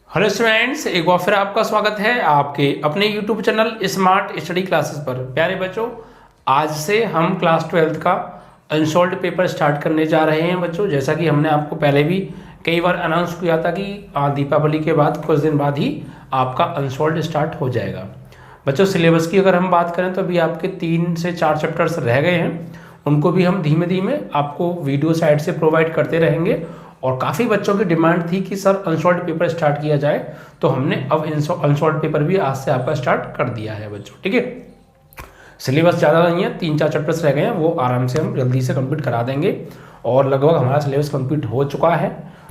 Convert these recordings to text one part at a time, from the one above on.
Hello students, एक बार फिर आपका स्वागत है आपके अपने YouTube channel smart study classes पर। प्यारे बच्चों, आज से हम क्लास 12th का अनसॉल्व्ड पेपर स्टार्ट करने जा रहे हैं बच्चों। जैसा कि हमने आपको पहले भी कई बार अनाउंस किया था कि दीपावली के बाद कुछ दिन बाद ही आपका अनसॉल्व्ड स्टार्ट हो जाएगा। बच्चों, सिलेबस की अगर हम बात करें तो अभी आपके 3 से 4 चैप्टर्स रह गए हैं, उनको भी हम धीमे धीमे आपको वीडियो साइड से प्रोवाइड करते रहेंगे। और काफ़ी बच्चों की डिमांड थी कि सर अनसॉल्व्ड पेपर स्टार्ट किया जाए, तो हमने अब अनसॉल्व्ड पेपर भी आज से आपका स्टार्ट कर दिया है बच्चों। ठीक है, सिलेबस ज़्यादा नहीं है, 3-4 चैप्टर्स रह गए हैं, वो आराम से हम जल्दी से कंप्लीट करा देंगे। और लगभग हमारा सिलेबस कंप्लीट हो चुका है,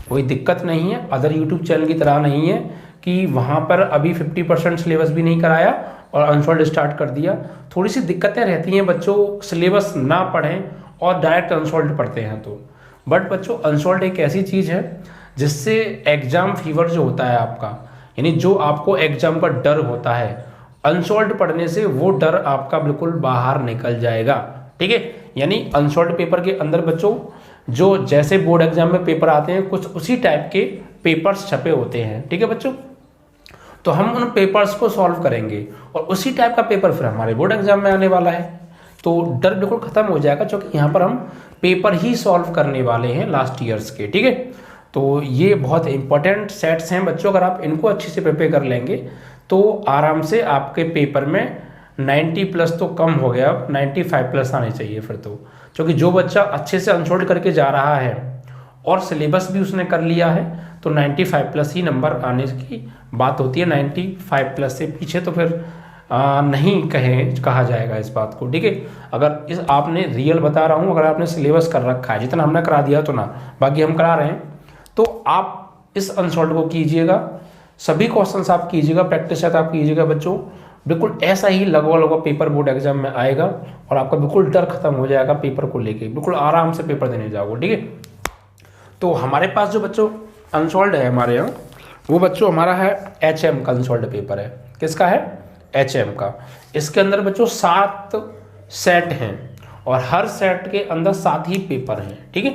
कोई दिक्कत नहीं है। अदर यूट्यूब चैनल की तरह नहीं है कि वहाँ पर अभी 50% सिलेबस भी नहीं कराया और अनसॉल्व्ड स्टार्ट कर दिया। थोड़ी सी दिक्कतें रहती हैं बच्चों, सिलेबस ना पढ़ें और डायरेक्ट अनसॉल्व्ड पढ़ते हैं तो। बट बच्चों, अनसॉल्व्ड एक ऐसी चीज़ है जिससे एग्जाम फीवर जो होता है आपका, यानी जो आपको एग्जाम का डर होता है, अनसॉल्व्ड पढ़ने से वो डर आपका बिल्कुल बाहर निकल जाएगा। ठीक है, यानी अनसॉल्व्ड पेपर के अंदर बच्चों जो जैसे बोर्ड एग्जाम में पेपर आते हैं, कुछ उसी टाइप के पेपर्स छपे होते हैं। ठीक है बच्चों, तो हम उन पेपर्स को सॉल्व करेंगे और उसी टाइप का पेपर फिर हमारे बोर्ड एग्जाम में आने वाला है, तो डर बिल्कुल खत्म हो जाएगा, क्योंकि यहाँ पर हम पेपर ही सॉल्व करने वाले हैं लास्ट ईयर्स के। ठीक है, तो ये बहुत इंपॉर्टेंट सेट्स हैं बच्चों, अगर आप इनको अच्छे से प्रिपेयर कर लेंगे तो आराम से आपके पेपर में 90+ तो कम हो गया, 95+ आने चाहिए फिर तो। क्योंकि जो बच्चा अच्छे से अनसॉल्व्ड करके जा रहा है और सिलेबस भी उसने कर लिया है तो 95+ ही नंबर आने की बात होती है। 95+ से पीछे तो फिर नहीं कहा जाएगा इस बात को। ठीक है, अगर इस आपने रियल बता रहा हूँ, अगर आपने सिलेबस कर रखा है, जितना हमने करा दिया तो ना, बाकी हम करा रहे हैं, तो आप इस अनसॉल्व्ड को कीजिएगा, सभी क्वेश्चंस आप कीजिएगा, प्रैक्टिस आप कीजिएगा बच्चों। बिल्कुल ऐसा ही लगभग पेपर बोर्ड एग्जाम में आएगा और आपका बिल्कुल डर खत्म हो जाएगा पेपर को लेके, बिल्कुल आराम से पेपर देने जाओगे। ठीक है, तो हमारे पास जो बच्चों अनसॉल्व्ड है हमारे यहाँ, वो बच्चों हमारा है HM का अनसॉल्व्ड पेपर है। किसका है? HM का। इसके अंदर बच्चों 7 सेट हैं और हर सेट के अंदर 7 ही पेपर हैं। ठीक है,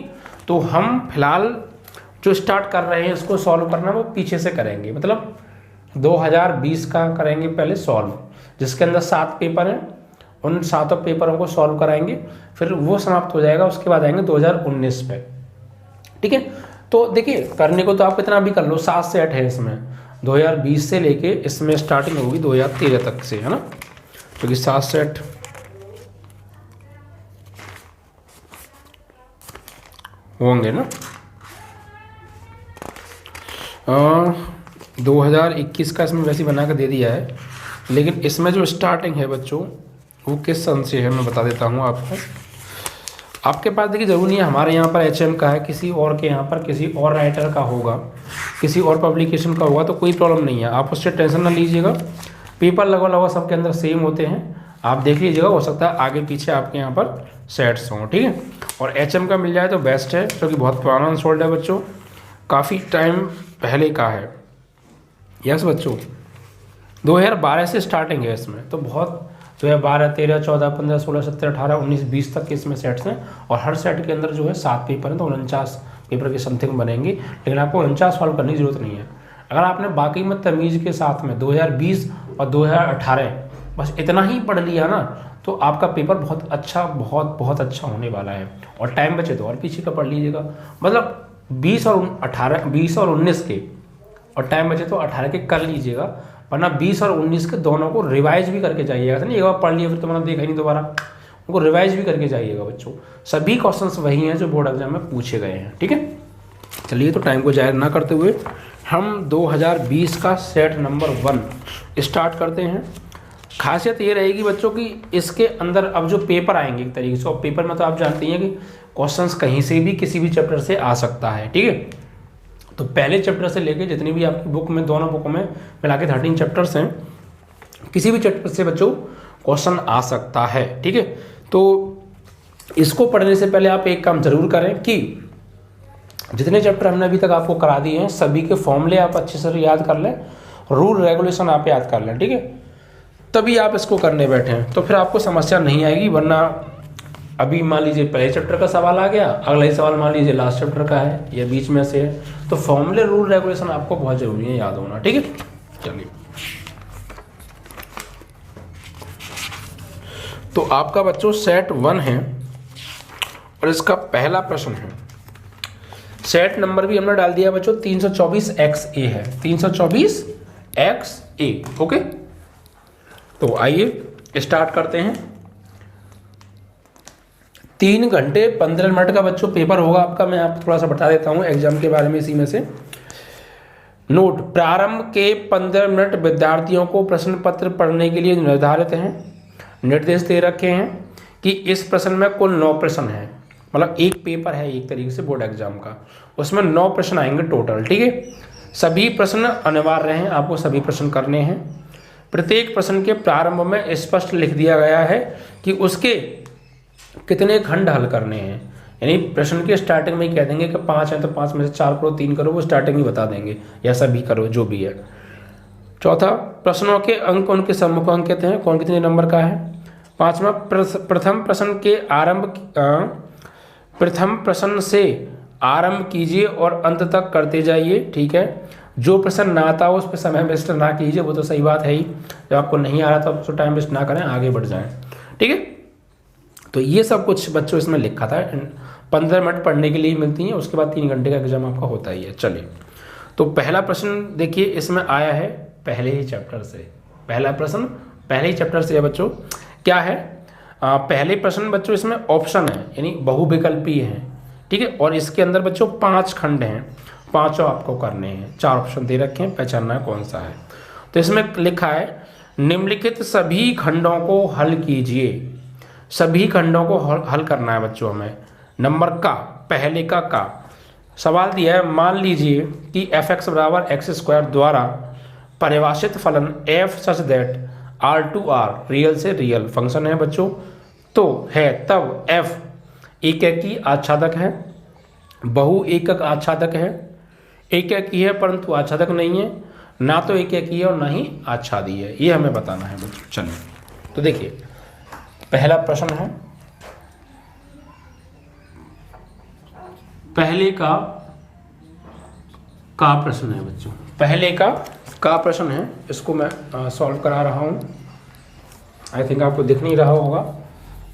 तो हम फिलहाल जो स्टार्ट कर रहे हैं इसको सॉल्व करना वो पीछे से करेंगे, मतलब 2020 का करेंगे पहले सॉल्व, जिसके अंदर 7 पेपर हैं, उन 7 पेपरों को सॉल्व कराएंगे, फिर वो समाप्त हो जाएगा। उसके बाद आएंगे 2019 पे। ठीक है, तो देखिए करने को तो आप इतना भी कर लो, 7 सेट है इसमें, 2020 से लेके इसमें स्टार्टिंग होगी 2013 तक से, है ना, क्योंकि 7 सेट होंगे ना। 2021 का इसमें वैसे बना कर दे दिया है, लेकिन इसमें जो स्टार्टिंग है बच्चों वो किस सन से है मैं बता देता हूँ आपको। आपके पास देखिए जरूरी नहीं है हमारे यहाँ पर HM का है, किसी और के यहाँ पर किसी और राइटर का होगा, किसी और पब्लिकेशन का होगा, तो कोई प्रॉब्लम नहीं है, आप उससे टेंशन ना लीजिएगा। पेपर लगभग सबके अंदर सेम होते हैं, आप देख लीजिएगा, हो सकता है आगे पीछे आपके यहाँ पर सेट्स हों। ठीक है, और HM का मिल जाए तो बेस्ट है, क्योंकि बहुत पुराना अनसॉल्व्ड है बच्चों, काफ़ी टाइम पहले का है। यस बच्चों, 2012 से स्टार्टिंग है इसमें, तो बहुत 2012, 13, 14, 15, 16, 17, 18, 19, 20 तक के इसमें सेट्स हैं और हर सेट के अंदर जो है 7 पेपर हैं, तो 49 पेपर के समथिंग बनेंगे। लेकिन आपको 49 सॉल्व करने की जरूरत नहीं है। अगर आपने बाकी में तमीज़ के साथ में 2020 और 2018 बस इतना ही पढ़ लिया ना, तो आपका पेपर बहुत अच्छा बहुत अच्छा होने वाला है। और टाइम बचे तो और पीछे का पढ़ लीजिएगा, मतलब 20 और 19 के, और टाइम बचे तो 18 के कर लीजिएगा, वरना 20 और 19 के दोनों को रिवाइज भी करके जाइएगा। नहीं एक बार पढ़ लिया फिर तो मैंने देखा ही नहीं दोबारा, उनको रिवाइज भी करके जाइएगा बच्चों। सभी क्वेश्चंस वही हैं जो बोर्ड एग्जाम में पूछे गए हैं। ठीक है, चलिए तो टाइम को जाया ना करते हुए हम 2020 का सेट नंबर 1 स्टार्ट करते हैं। खासियत ये रहेगी बच्चों कि इसके अंदर अब जो पेपर आएंगे एक तरीके से, और पेपर में तो आप जानते हैं कि क्वेश्चंस कहीं से भी किसी भी चैप्टर से आ सकता है। ठीक है, तो पहले चैप्टर से लेके जितनी भी आपकी बुक में, दोनों बुक में मिला के 13 चैप्टर्स हैं, किसी भी चैप्टर से बच्चों क्वेश्चन आ सकता है। ठीक है, तो इसको पढ़ने से पहले आप एक काम जरूर करें कि जितने चैप्टर हमने अभी तक आपको करा दिए हैं सभी के फॉर्मूले आप अच्छे से याद कर लें, रूल रेगुलेशन आप याद कर लें। ठीक है, तभी आप इसको करने बैठें, तो फिर आपको समस्या नहीं आएगी, वरना अभी मान लीजिए पहले चैप्टर का सवाल आ गया, अगला ही सवाल मान लीजिए लास्ट चैप्टर का है या बीच में से है, तो फॉर्मूले रूल रेगुलेशन आपको बहुत जरूरी है याद होना, ठीक है। चलिए, तो आपका बच्चों सेट 1 है और इसका पहला प्रश्न है, सेट नंबर भी हमने डाल दिया बच्चों 324XA है, 324XA, ओके। तो आइए स्टार्ट करते हैं। 3 घंटे 15 मिनट का बच्चों पेपर होगा आपका। मैं आपको थोड़ा सा बता देता हूँ एग्जाम के बारे में इसी में से। नोट, प्रारंभ के 15 मिनट विद्यार्थियों को प्रश्न पत्र पढ़ने के लिए निर्धारित हैं। निर्देश दे रखे हैं कि इस प्रश्न में कुल 9 प्रश्न हैं, मतलब एक पेपर है एक तरीके से बोर्ड एग्जाम का, उसमें 9 प्रश्न आएंगे टोटल, ठीक है। सभी प्रश्न अनिवार्य हैं, आपको सभी प्रश्न करने हैं। प्रत्येक प्रश्न के प्रारंभ में स्पष्ट लिख दिया गया है कि उसके कितने खंड हल करने हैं, यानी प्रश्न के स्टार्टिंग में ही कह देंगे कि 5 है तो 5 में से 4 करो, 3 करो, वो स्टार्टिंग में बता देंगे, या सभी करो जो भी है। चौथा, प्रश्नों के अंक उनके सम्मुख अंकित हैं, कौन कितने नंबर का है। 5वां, प्रथम प्रश्न के प्रथम प्रश्न से आरंभ कीजिए और अंत तक करते जाइए, ठीक है। जो प्रश्न ना आता हो उस पर समय वेस्ट ना कीजिए, वो तो सही बात है ही, जब आपको नहीं आ रहा तो आप टाइम वेस्ट ना करें, आगे बढ़ जाएं, ठीक है। तो ये सब कुछ बच्चों इसमें लिखा था। 15 मिनट पढ़ने के लिए मिलती हैं, उसके बाद 3 घंटे का एग्जाम आपका होता ही है। चलिए, तो पहला प्रश्न देखिए इसमें आया है पहले ही चैप्टर से। पहला प्रश्न पहले ही चैप्टर से है बच्चों। क्या है, पहले प्रश्न बच्चों इसमें ऑप्शन है, यानी बहुविकल्पी है, ठीक है। और इसके अंदर बच्चों 5 खंड हैं, 5 आपको करने हैं, 4 ऑप्शन दे रखे हैं, पहचानना है कौन सा है। तो इसमें लिखा है निम्नलिखित सभी खंडों को हल कीजिए। सभी खंडों को हल करना है बच्चों हमें। नंबर का, पहले का सवाल दिया है, मान लीजिए कि fx बराबर x² द्वारा परिभाषित फलन f such that R2R real से रियल फंक्शन है बच्चों, तो है तब f एककी आच्छादक है, बहु एकक आच्छादक है, एककी है परंतु आच्छादक नहीं है, ना तो एककी है और ना ही आच्छादी है, ये हमें बताना है बच्चों। चलिए, तो देखिए पहला प्रश्न है, पहले का प्रश्न है बच्चों, पहले का प्रश्न है, इसको मैं सॉल्व करा रहा हूं। आई थिंक आपको दिख नहीं रहा होगा।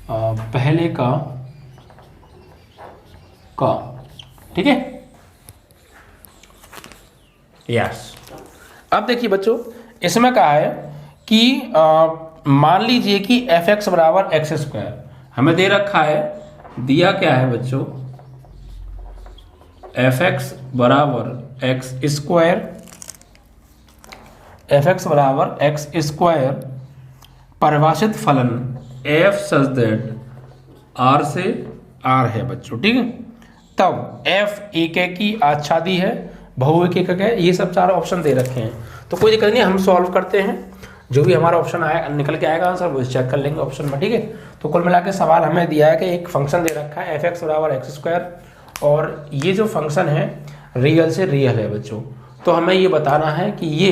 पहले का ठीक है, यस। अब देखिए बच्चों, इसमें कहा है कि मान लीजिए कि fx बराबर x² हमें दे रखा है, दिया क्या है बच्चों, fx बराबर x² परिभाषित फलन f सच दैट r से r है बच्चों, ठीक है। तब f एककी आच्छादी है, बहुएकक है, ये सब 4 ऑप्शन दे रखे हैं। तो कोई दिक्कत नहीं, हम सॉल्व करते हैं, जो भी हमारा ऑप्शन आया निकल के आएगा आंसर वो चेक कर लेंगे ऑप्शन में, ठीक है। तो कुल मिला के सवाल हमें दिया है कि एक फंक्शन दे रखा है fx बराबर x² और ये जो फंक्शन है रियल से रियल है बच्चों। तो हमें ये बताना है कि ये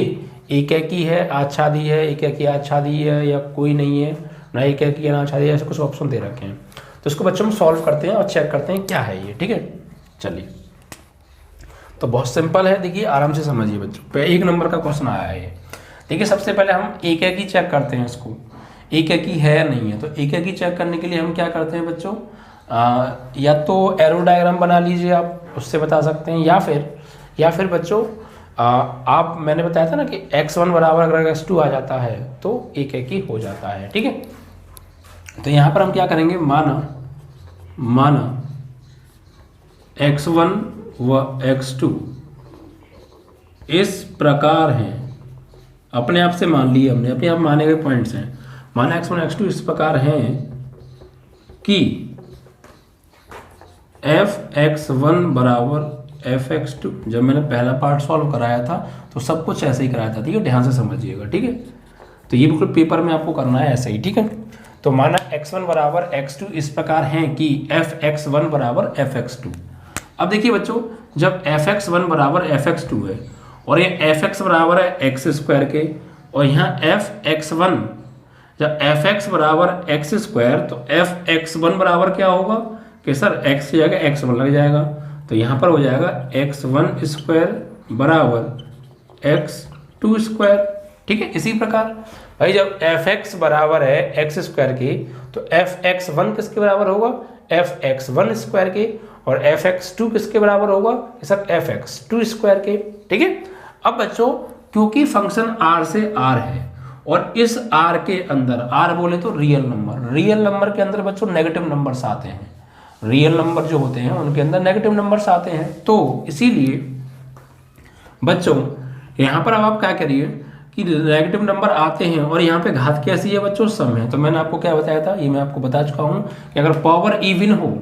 एककी है, आच्छादी है, एककी आच्छादी है या कोई नहीं है, ना एककी है ना आच्छादी है, ऐसे कुछ ऑप्शन दे रखे हैं। तो इसको बच्चों हम सॉल्व करते हैं और चेक करते हैं क्या है ये, ठीक है। चलिए, तो बहुत सिंपल है, देखिए आराम से समझिए बच्चों। 1 नंबर का क्वेश्चन आया है ये। देखिए सबसे पहले हम एककी चेक करते हैं, इसको एककी है या नहीं है। तो एककी चेक करने के लिए हम क्या करते हैं बच्चों, या तो एरो डायग्राम बना लीजिए आप, उससे बता सकते हैं, या फिर बच्चों आप, मैंने बताया था ना कि x1 बराबर अगर x2 आ जाता है तो एककी हो जाता है, ठीक है। तो यहाँ पर हम क्या करेंगे, माना x1 व x2 इस प्रकार हैं, अपने आप से मान लिए हमने, अपने आप माने गए पॉइंट्स हैं। माना x1 x2 इस प्रकार हैं कि fx1 बराबर fx2, जब मैंने पहला पार्ट सॉल्व कराया था तो सब कुछ ऐसे ही कराया था, ठीक है, ध्यान से समझिएगा, ठीक है। तो ये बिल्कुल पेपर में आपको करना है ऐसे ही, ठीक है। तो माना x1 बराबर x2 इस प्रकार हैं कि fx1 बराबर fx2। अब देखिए बच्चों, जब fx1 बराबर fx2 है और ये fx बराबर है x² के, और यहाँ fx1 जब एफ एक्स बराबर एक्स स्क्वायर तो एफ एक्स वन बराबर क्या होगा कि सर एक्स की जगह एक्स वन लग जाएगा, तो यहाँ पर हो जाएगा एक्स वन स्क्वायर बराबर एक्स टू स्क्वायर। ठीक है, इसी प्रकार भाई जब एफ एक्स बराबर है एक्स स्क्वायर के तो एफ एक्स वन किसके बराबर होगा, एफ एक्स वन स्क्वायर के, और एफ एक्स टू किसके बराबर होगा sir, F X two square के। ठीक है, अब बच्चों क्योंकि फंक्शन आर से आर है और इस आर के अंदर आर बोले तो रियल नंबर के अंदर बच्चों नेगेटिव नंबर्स आते हैं, रियल नंबर जो होते हैं उनके अंदर नेगेटिव नंबर्स आते हैं, तो इसीलिए बच्चों यहाँ पर अब आप क्या करिए कि नेगेटिव नंबर आते हैं और यहाँ पे घात कैसी है बच्चों, सम है। तो मैंने आपको क्या बताया था, ये मैं आपको बता चुका हूँ कि अगर पावर इवन हो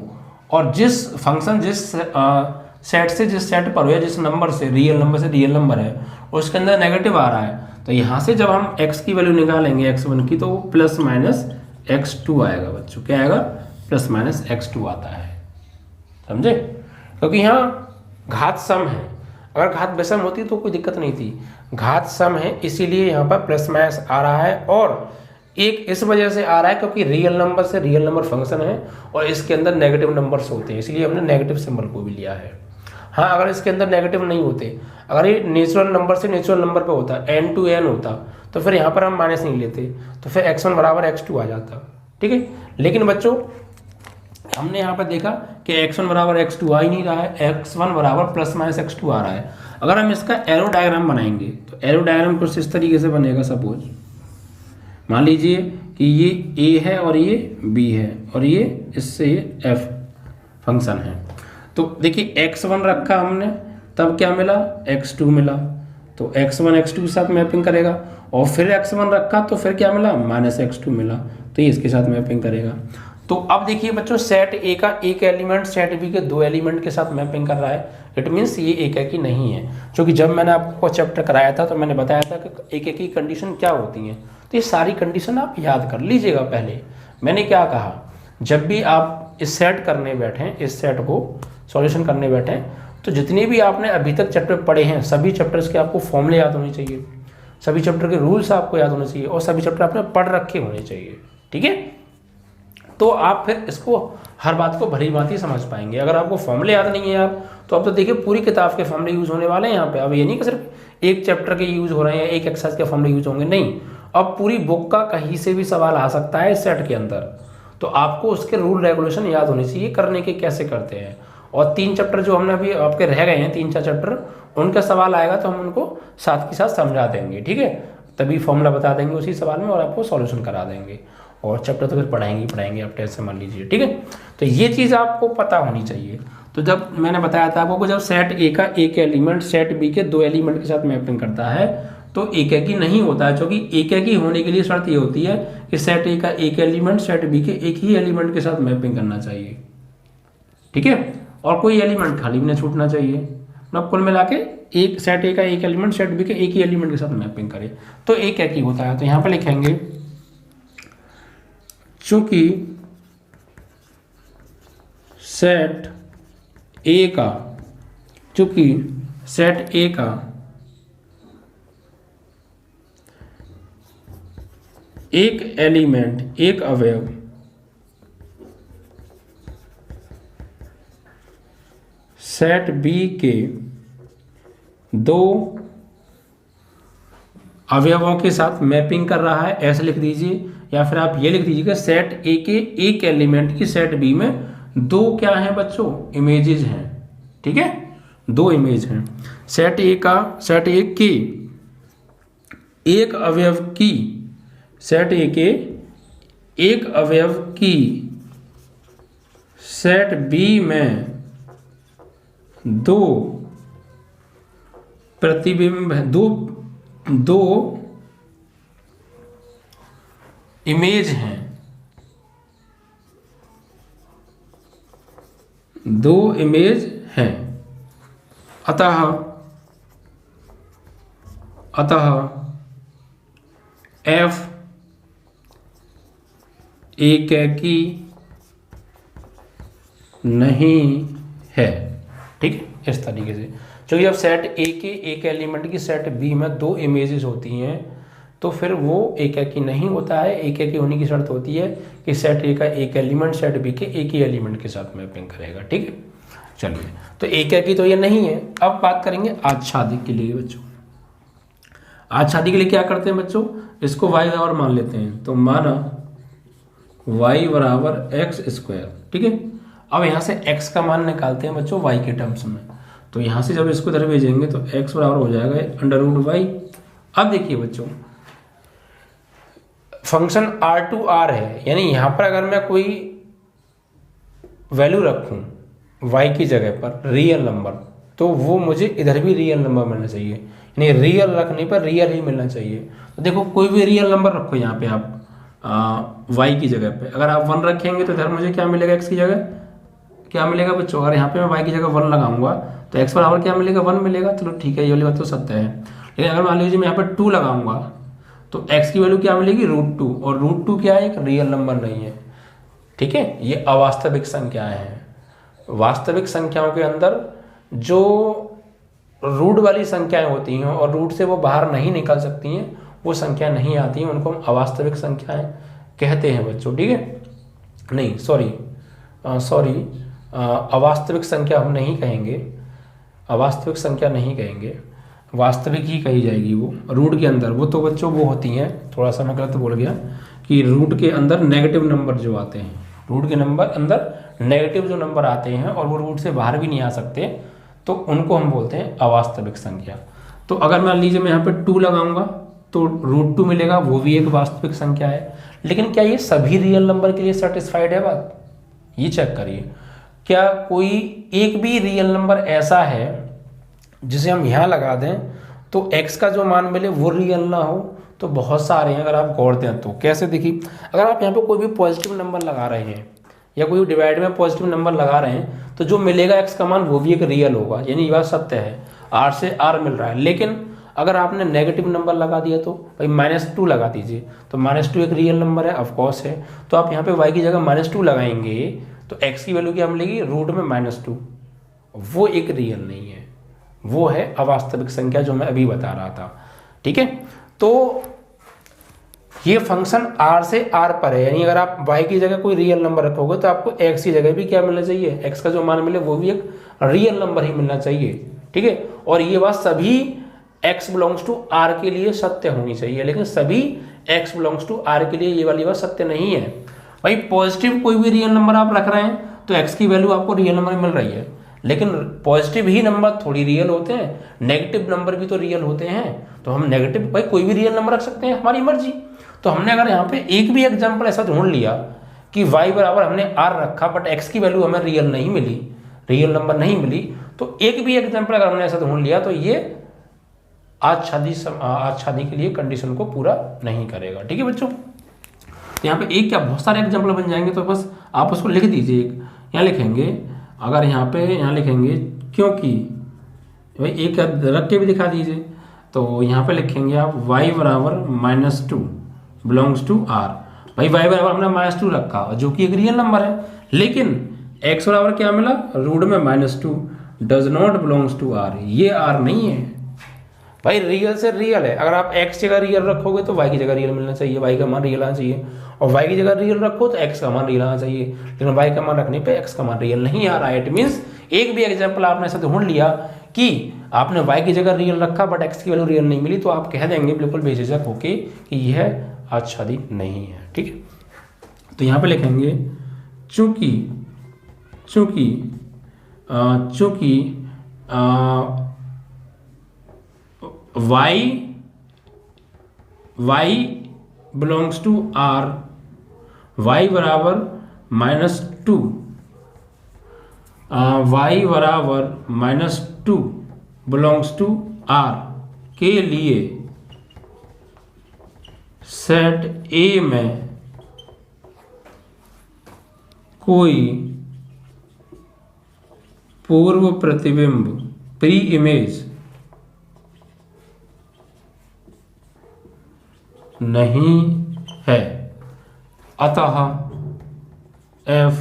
और जिस फंक्शन जिस सेट से जिस सेट पर हो या जिस नंबर से रियल नंबर है उसके अंदर नेगेटिव आ रहा है, तो यहाँ से जब हम x की वैल्यू निकालेंगे x1 की, तो वो प्लस माइनस x2 आएगा बच्चों, क्या आएगा, प्लस माइनस x2 आता है, समझे, क्योंकि यहाँ घात सम है। अगर घात विषम होती तो कोई दिक्कत नहीं थी, घात सम है इसीलिए यहाँ पर प्लस माइनस आ रहा है, और एक इस वजह से आ रहा है क्योंकि रियल नंबर से रियल नंबर फंक्शन है और इसके अंदर नेगेटिव नंबर्स होते हैं, इसलिए हमने नेगेटिव सिंबल को भी लिया है। हाँ, अगर इसके अंदर नेगेटिव नहीं होते, अगर ये नेचुरल नंबर से नेचुरल नंबर पे होता, n टू n होता, तो फिर यहाँ पर हम माइनस नहीं लेते, तो फिर x1 बराबर x2 आ जाता। ठीक है, लेकिन बच्चों हमने यहाँ पर देखा कि x1 बराबर x2 आ ही नहीं रहा है, x1 बराबर प्लस माइनस x2 आ रहा है। अगर हम इसका एरो डायग्राम बनाएंगे तो एरो डायग्राम कुछ इस तरीके से बनेगा। सपोज मान लीजिए कि ये a है और ये b है और ये इससे ये f फंक्शन है, तो देखिए x1 रखा हमने तब क्या मिला, x2 मिला, तो x1 x2 के साथ मैपिंग करेगा, और फिर x1 रखा तो फिर क्या मिला, माइनस x2 मिला, तो ये इसके साथ मैपिंग करेगा। तो अब देखिए बच्चों सेट ए का एक एलिमेंट सेट बी के दो एलिमेंट के साथ मैपिंग कर रहा है, इट मीन्स ये एक एक ही नहीं है, क्योंकि जब मैंने आपको चैप्टर कराया था तो मैंने बताया था कि एक एक की कंडीशन क्या होती हैं, तो ये सारी कंडीशन आप याद कर लीजिएगा। पहले मैंने क्या कहा, जब भी आप इस सेट करने बैठें, इस सेट को सॉल्यूशन करने बैठें, तो जितने भी आपने अभी तक चैप्टर पढ़े हैं सभी चैप्टर्स के आपको फॉर्मूले याद होने चाहिए, सभी चैप्टर के रूल्स आपको याद होने चाहिए और सभी चैप्टर आपने पढ़ रखे होने चाहिए। ठीक है, तो आप फिर इसको हर बात को भली भांति समझ पाएंगे। अगर आपको फॉर्मूले याद नहीं है यार, तो अब तो देखिए पूरी किताब के फॉर्मूले यूज होने वाले हैं यहाँ पे। अब ये नहीं कि सिर्फ एक चैप्टर के यूज हो रहे हैं, एक एक्सरसाइज के फॉर्मूले यूज होंगे, नहीं, अब पूरी बुक का कहीं से भी सवाल आ सकता है इस सेट के अंदर, तो आपको उसके रूल रेगुलेशन याद होने चाहिए, करने के कैसे करते हैं। और 3 चैप्टर जो हमने अभी आपके रह गए हैं, 3-4 चैप्टर, उनका सवाल आएगा तो हम उनको साथ के साथ समझा देंगे। ठीक है, तभी फॉर्मूला बता देंगे उसी सवाल में और आपको सॉल्यूशन करा देंगे, और चैप्टर तो फिर पढ़ाएंगे आप टेस्ट से मान लीजिए। ठीक है, तो ये चीज़ आपको पता होनी चाहिए। तो जब मैंने बताया था आपको, जब सेट ए का एक एलिमेंट सेट बी के दो एलिमेंट के साथ मैपिंग करता है तो एक एक ही नहीं होता है, क्योंकि एक एक ही होने के लिए शर्त ये होती है कि सेट ए का एक एलिमेंट सेट बी के एक ही एलिमेंट के साथ मैपिंग करना चाहिए। ठीक है, और कोई एलिमेंट खाली भी नहीं छूटना चाहिए, मतलब कुल मिला के एक सेट ए का एक एलिमेंट सेट बी के एक ही एलिमेंट के साथ मैपिंग करे तो एक ही होता है। तो यहाँ पर लिखेंगे चूंकि सेट ए का एक एलिमेंट एक अवयव सेट बी के दो अवयवों के साथ मैपिंग कर रहा है, ऐसे लिख दीजिए, या फिर आप ये लिख दीजिएगा सेट ए के एक एलिमेंट की सेट बी में दो क्या हैं बच्चों, इमेजेस हैं। ठीक है, दो इमेज हैं। सेट ए के एक अवयव की, सेट ए के एक अवयव की सेट बी में दो प्रतिबिंब, दो इमेज हैं, दो इमेज हैं। अतः f एकैकी नहीं है। ठीक है, इस तरीके से, क्योंकि जब सेट ए के एक एलिमेंट की सेट बी में दो इमेजेस होती हैं तो फिर वो एकाकी नहीं होता है। एकाकी होने की शर्त होती है कि सेट ए का एक एलिमेंट सेट बी के एक ही एलिमेंट के साथ मैपिंग करेगा। ठीक है, चलिए, तो एकाकी तो ये नहीं है। अब बात करेंगे आच्छादित के लिए बच्चों। आच्छादित के लिए क्या करते हैं बच्चों, इसको y बराबर मान लेते हैं, तो माना y बराबर एक्स स्क्वायर। ठीक है, अब यहाँ से x का मान निकालते हैं बच्चों y के टर्म्स में, तो यहाँ से जब इसको इधर भेजेंगे तो x बराबर हो जाएगा अंडर रूट वाई। अब देखिए बच्चों, फंक्शन r टू r है, यानी यहाँ पर अगर मैं कोई वैल्यू रखूँ y की जगह पर रियल नंबर, तो वो मुझे इधर भी रियल नंबर मिलना चाहिए, यानी रियल रखने पर रियल ही मिलना चाहिए। तो देखो कोई भी रियल नंबर रखो यहाँ पे आप y की जगह पे, अगर आप 1 रखेंगे तो इधर मुझे क्या मिलेगा, x की जगह क्या मिलेगा बच्चों। अगर यहाँ पे मैं y की जगह 1 लगाऊंगा तो x बराबर क्या मिलेगा, 1 मिलेगा। चलो ठीक है, ये वाली बात तो सत्य है। लेकिन अगर मान लीजिए मैं यहाँ पर 2 लगाऊंगा तो x की वैल्यू क्या मिलेगी, √2, और √2 क्या है, एक रियल नंबर नहीं है। ठीक है, ये अवास्तविक संख्याएं हैं। वास्तविक संख्याओं के अंदर जो रूट वाली संख्याएं होती हैं और रूट से वो बाहर नहीं निकल सकती हैं, वो संख्या नहीं आती हैं, उनको हम अवास्तविक संख्याएं कहते हैं बच्चों। ठीक है, नहीं सॉरी अवास्तविक संख्या हम नहीं कहेंगे, अवास्तविक संख्या नहीं कहेंगे, वास्तविक ही कही जाएगी वो रूट के अंदर। वो तो बच्चों वो होती हैं, थोड़ा सा मैं गलत बोल गया, कि रूट के अंदर नेगेटिव नंबर जो आते हैं, रूट के नंबर अंदर नेगेटिव जो नंबर आते हैं और वो रूट से बाहर भी नहीं आ सकते, तो उनको हम बोलते हैं अवास्तविक संख्या। तो अगर मान लीजिए मैं यहाँ पे 2 लगाऊंगा तो √2 मिलेगा, वो भी एक वास्तविक संख्या है। लेकिन क्या ये सभी रियल नंबर के लिए सेटिस्फाइड है बात, ये चेक करिए। क्या कोई एक भी रियल नंबर ऐसा है जिसे हम यहाँ लगा दें तो x का जो मान मिले वो रियल ना हो? तो बहुत सारे हैं, अगर आप गौर दें तो। कैसे देखिए, अगर आप यहाँ पे कोई भी पॉजिटिव नंबर लगा रहे हैं या कोई डिवाइड में पॉजिटिव नंबर लगा रहे हैं, तो जो मिलेगा x का मान वो भी एक रियल होगा, यानी ये बात सत्य है, r से r मिल रहा है। लेकिन अगर आपने नेगेटिव नंबर लगा दिया तो भाई -2 लगा दीजिए, तो -2 एक रियल नंबर है, ऑफकोर्स है। तो आप यहाँ पे y की जगह -2 लगाएंगे तो x की वैल्यू क्या मिलेगी, रूट में -2। वो एक रियल नहीं है, वो है अवास्तविक संख्या जो मैं अभी बता रहा था। ठीक है, तो ये फंक्शन r से r पर है, यानी अगर आप y की जगह कोई रियल नंबर रखोगे तो आपको x की जगह भी क्या मिलना चाहिए, x का जो मान मिले वो भी एक रियल नंबर ही मिलना चाहिए। ठीक है, और ये बात सभी x बिलोंग्स टू r के लिए सत्य होनी चाहिए, लेकिन सभी x बिलोंग्स टू r के लिए ये वाली बात सत्य नहीं है। भाई पॉजिटिव कोई भी रियल नंबर आप रख रहे हैं तो x की वैल्यू आपको रियल नंबर मिल रही है, लेकिन पॉजिटिव ही नंबर थोड़ी रियल होते हैं, नेगेटिव नंबर भी तो रियल होते हैं। तो हम नेगेटिव भाई कोई भी रियल नंबर रख सकते हैं, हमारी मर्जी। तो हमने अगर यहाँ पे एक भी एग्जांपल ऐसा ढूंढ लिया कि y बराबर हमने r रखा बट x की वैल्यू हमें रियल नहीं मिली, रियल नंबर नहीं मिली, तो एक भी एग्जांपल अगर हमने ऐसा ढूंढ लिया तो ये आच्छादी के लिए कंडीशन को पूरा नहीं करेगा। ठीक है बच्चों, तो यहाँ पे एक क्या बहुत सारे एग्जांपल बन जाएंगे, तो बस आप उसको लिख दीजिए। यहाँ लिखेंगे, अगर यहाँ लिखेंगे क्योंकि, भाई एक रख के भी दिखा दीजिए, तो यहाँ पे लिखेंगे आप y बराबर -2 बिलोंग्स टू r। भाई y बराबर हमने -2 रखा जो कि एक रियल नंबर है, लेकिन x बराबर क्या मिला, रूट में -2, does not belongs to r, ये r नहीं है। भाई रियल से रियल है, अगर आप x जगह रियल रखोगे तो y की जगह रियल मिलना चाहिए, y का मान रियल आना चाहिए, और y की जगह रियल रखो तो x का मान रियल आना चाहिए, लेकिन y का मान रखने पे x का मान रियल नहीं आ रहा है। इट मीन्स एक भी एग्जांपल आपने ऐसा ढूंढ लिया कि आपने y की जगह रियल रखा बट x की वैल्यू रियल नहीं मिली, तो आप कह देंगे बिल्कुल बेझिझक होके कि यह आच्छादी नहीं है। ठीक है, तो यहाँ पे लिखेंगे चूंकि y belongs to r, y बराबर -2, y बराबर -2 बिलोंग्स टू r के लिए सेट A में कोई पूर्व प्रतिबिंब प्री इमेज नहीं है, अतः f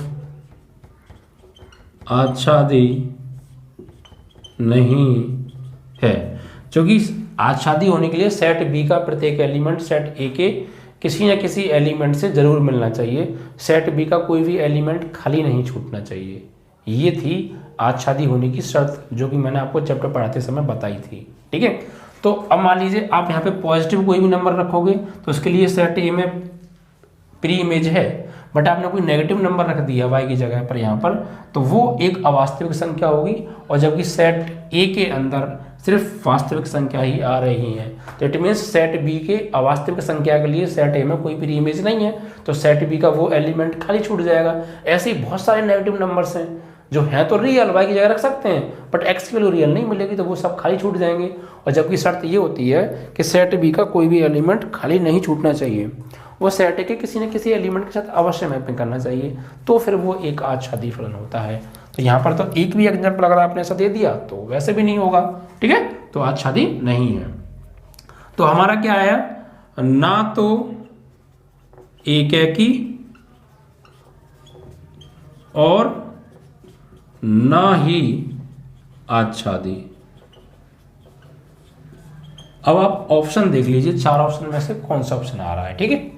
आच्छादी नहीं है। क्योंकि आच्छादी होने के लिए सेट बी का प्रत्येक एलिमेंट सेट ए के किसी न किसी एलिमेंट से जरूर मिलना चाहिए। सेट बी का कोई भी एलिमेंट खाली नहीं छूटना चाहिए। ये थी आच्छादी होने की शर्त, जो कि मैंने आपको चैप्टर पढ़ाते समय बताई थी। ठीक है, तो अब मान लीजिए आप यहाँ पे पॉजिटिव कोई भी नंबर रखोगे तो उसके लिए सेट ए में प्री इमेज है, बट आपने कोई नेगेटिव नंबर रख दिया वाई की जगह पर यहाँ पर, तो वो एक अवास्तविक संख्या होगी। और जबकि सेट ए के अंदर सिर्फ वास्तविक संख्या ही आ रही है, तो इट मीन्स सेट बी के अवास्तविक संख्या के लिए सेट ए में कोई प्री इमेज नहीं है, तो सेट बी का वो एलिमेंट खाली छूट जाएगा। ऐसे ही बहुत सारे नेगेटिव नंबर्स हैं जो हैं तो रियल, वाई की जगह रख सकते हैं, बट एक्स की वैल्यू रियल नहीं मिलेगी, तो वो सब खाली छूट जाएंगे। और जबकि शर्त ये होती है कि सेट बी का कोई भी एलिमेंट खाली नहीं छूटना चाहिए, वो सेट ए के किसी न किसी एलिमेंट के साथ अवश्य मैपिंग करना चाहिए, तो फिर वो एक आच्छादी फलन होता है। तो यहाँ पर तो एक भी एग्जाम्पल अगर आपने ऐसा दे दिया तो वैसे भी नहीं होगा। ठीक है, तो आच्छादी नहीं है। तो हमारा क्या आया, ना तो एकैकी और ना ही आच्छादी। अब आप ऑप्शन देख लीजिए, 4 ऑप्शन में से कौन सा ऑप्शन आ रहा है। ठीक है,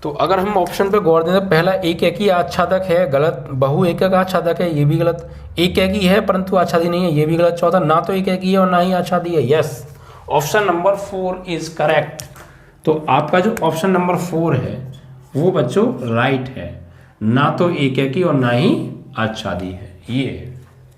तो अगर हम ऑप्शन पे गौर दें तो पहला एकैकी आच्छादक है, गलत। बहु एकक आच्छादक है, ये भी गलत। एकैकी है परंतु आच्छादी नहीं है, ये भी गलत। चौथा, ना तो एकैकी है और ना ही आच्छादी है। Yes, option number 4 is correct. तो आपका जो ऑप्शन नंबर 4 है वो बच्चों राइट है, ना तो एकैकी और ना ही आच्छादी है, ये है।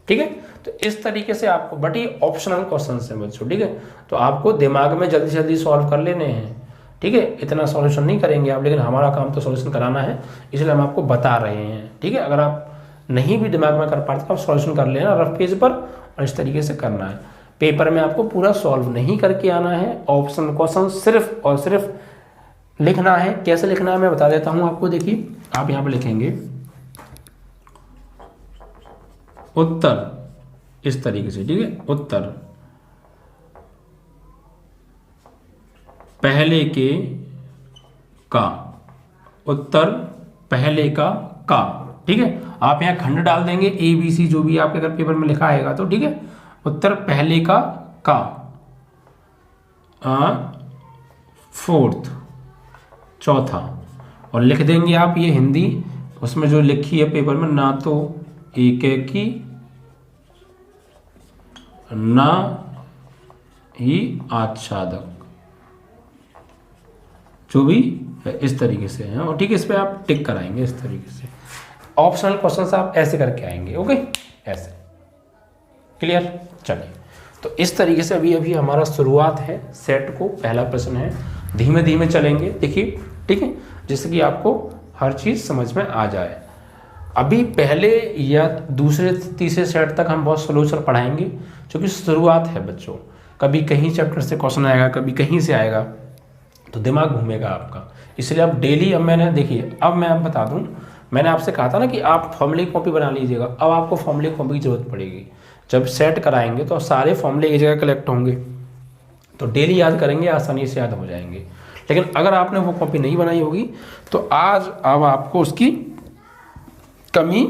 ठीक है, तो इस तरीके से आपको, बट ये ऑप्शनल क्वेश्चन है बच्चों। ठीक है, तो आपको दिमाग में जल्दी से जल्दी सॉल्व कर लेने हैं। ठीक है, इतना सॉल्यूशन नहीं करेंगे आप, लेकिन हमारा काम तो सॉल्यूशन कराना है, इसलिए हम आपको बता रहे हैं। ठीक है, अगर आप नहीं भी दिमाग में कर पाते तो आप सॉल्यूशन कर लेना रफ पेज पर, और इस तरीके से करना है। पेपर में आपको पूरा सॉल्व नहीं करके आना है, ऑप्शन क्वेश्चन सिर्फ और सिर्फ लिखना है। कैसे लिखना है मैं बता देता हूँ आपको। देखिए, आप यहाँ पर लिखेंगे उत्तर इस तरीके से। ठीक है, उत्तर पहले के का, उत्तर पहले का। ठीक है, आप यहाँ खंड डाल देंगे ABC, जो भी आपके अगर पेपर में लिखा आएगा तो। ठीक है, उत्तर पहले का फोर्थ, चौथा। और लिख देंगे आप ये हिंदी, उसमें जो लिखी है पेपर में, ना तो एकैकी ना ही आच्छादक, जो भी है इस तरीके से है। और ठीक है, इस पे आप टिक कराएंगे इस तरीके से। ऑप्शनल क्वेश्चंस आप ऐसे करके आएंगे। ओके, ऐसे। क्लियर? चलिए, तो इस तरीके से अभी हमारा शुरुआत है। सेट को पहला प्रश्न है, धीमे धीमे चलेंगे। देखिए, ठीक है, जिससे कि आपको हर चीज़ समझ में आ जाए। अभी पहले या दूसरे तीसरे सेट तक हम बहुत स्लो चल पढ़ाएंगे, क्योंकि शुरुआत है बच्चों। कभी कहीं चैप्टर से क्वेश्चन आएगा, कभी कहीं से आएगा, तो दिमाग घूमेगा आपका। इसलिए आप डेली, अब मैंने देखिए, अब मैं आप बता दूं, मैंने आपसे कहा था ना कि आप फॉर्मूले की कॉपी बना लीजिएगा। अब आपको फॉर्मूले की कॉपी की जरूरत पड़ेगी। जब सेट कराएंगे तो सारे फॉर्मूले एक जगह कलेक्ट होंगे, तो डेली याद करेंगे, आसानी से याद हो जाएंगे। लेकिन अगर आपने वो कॉपी नहीं बनाई होगी तो आज अब आपको उसकी कमी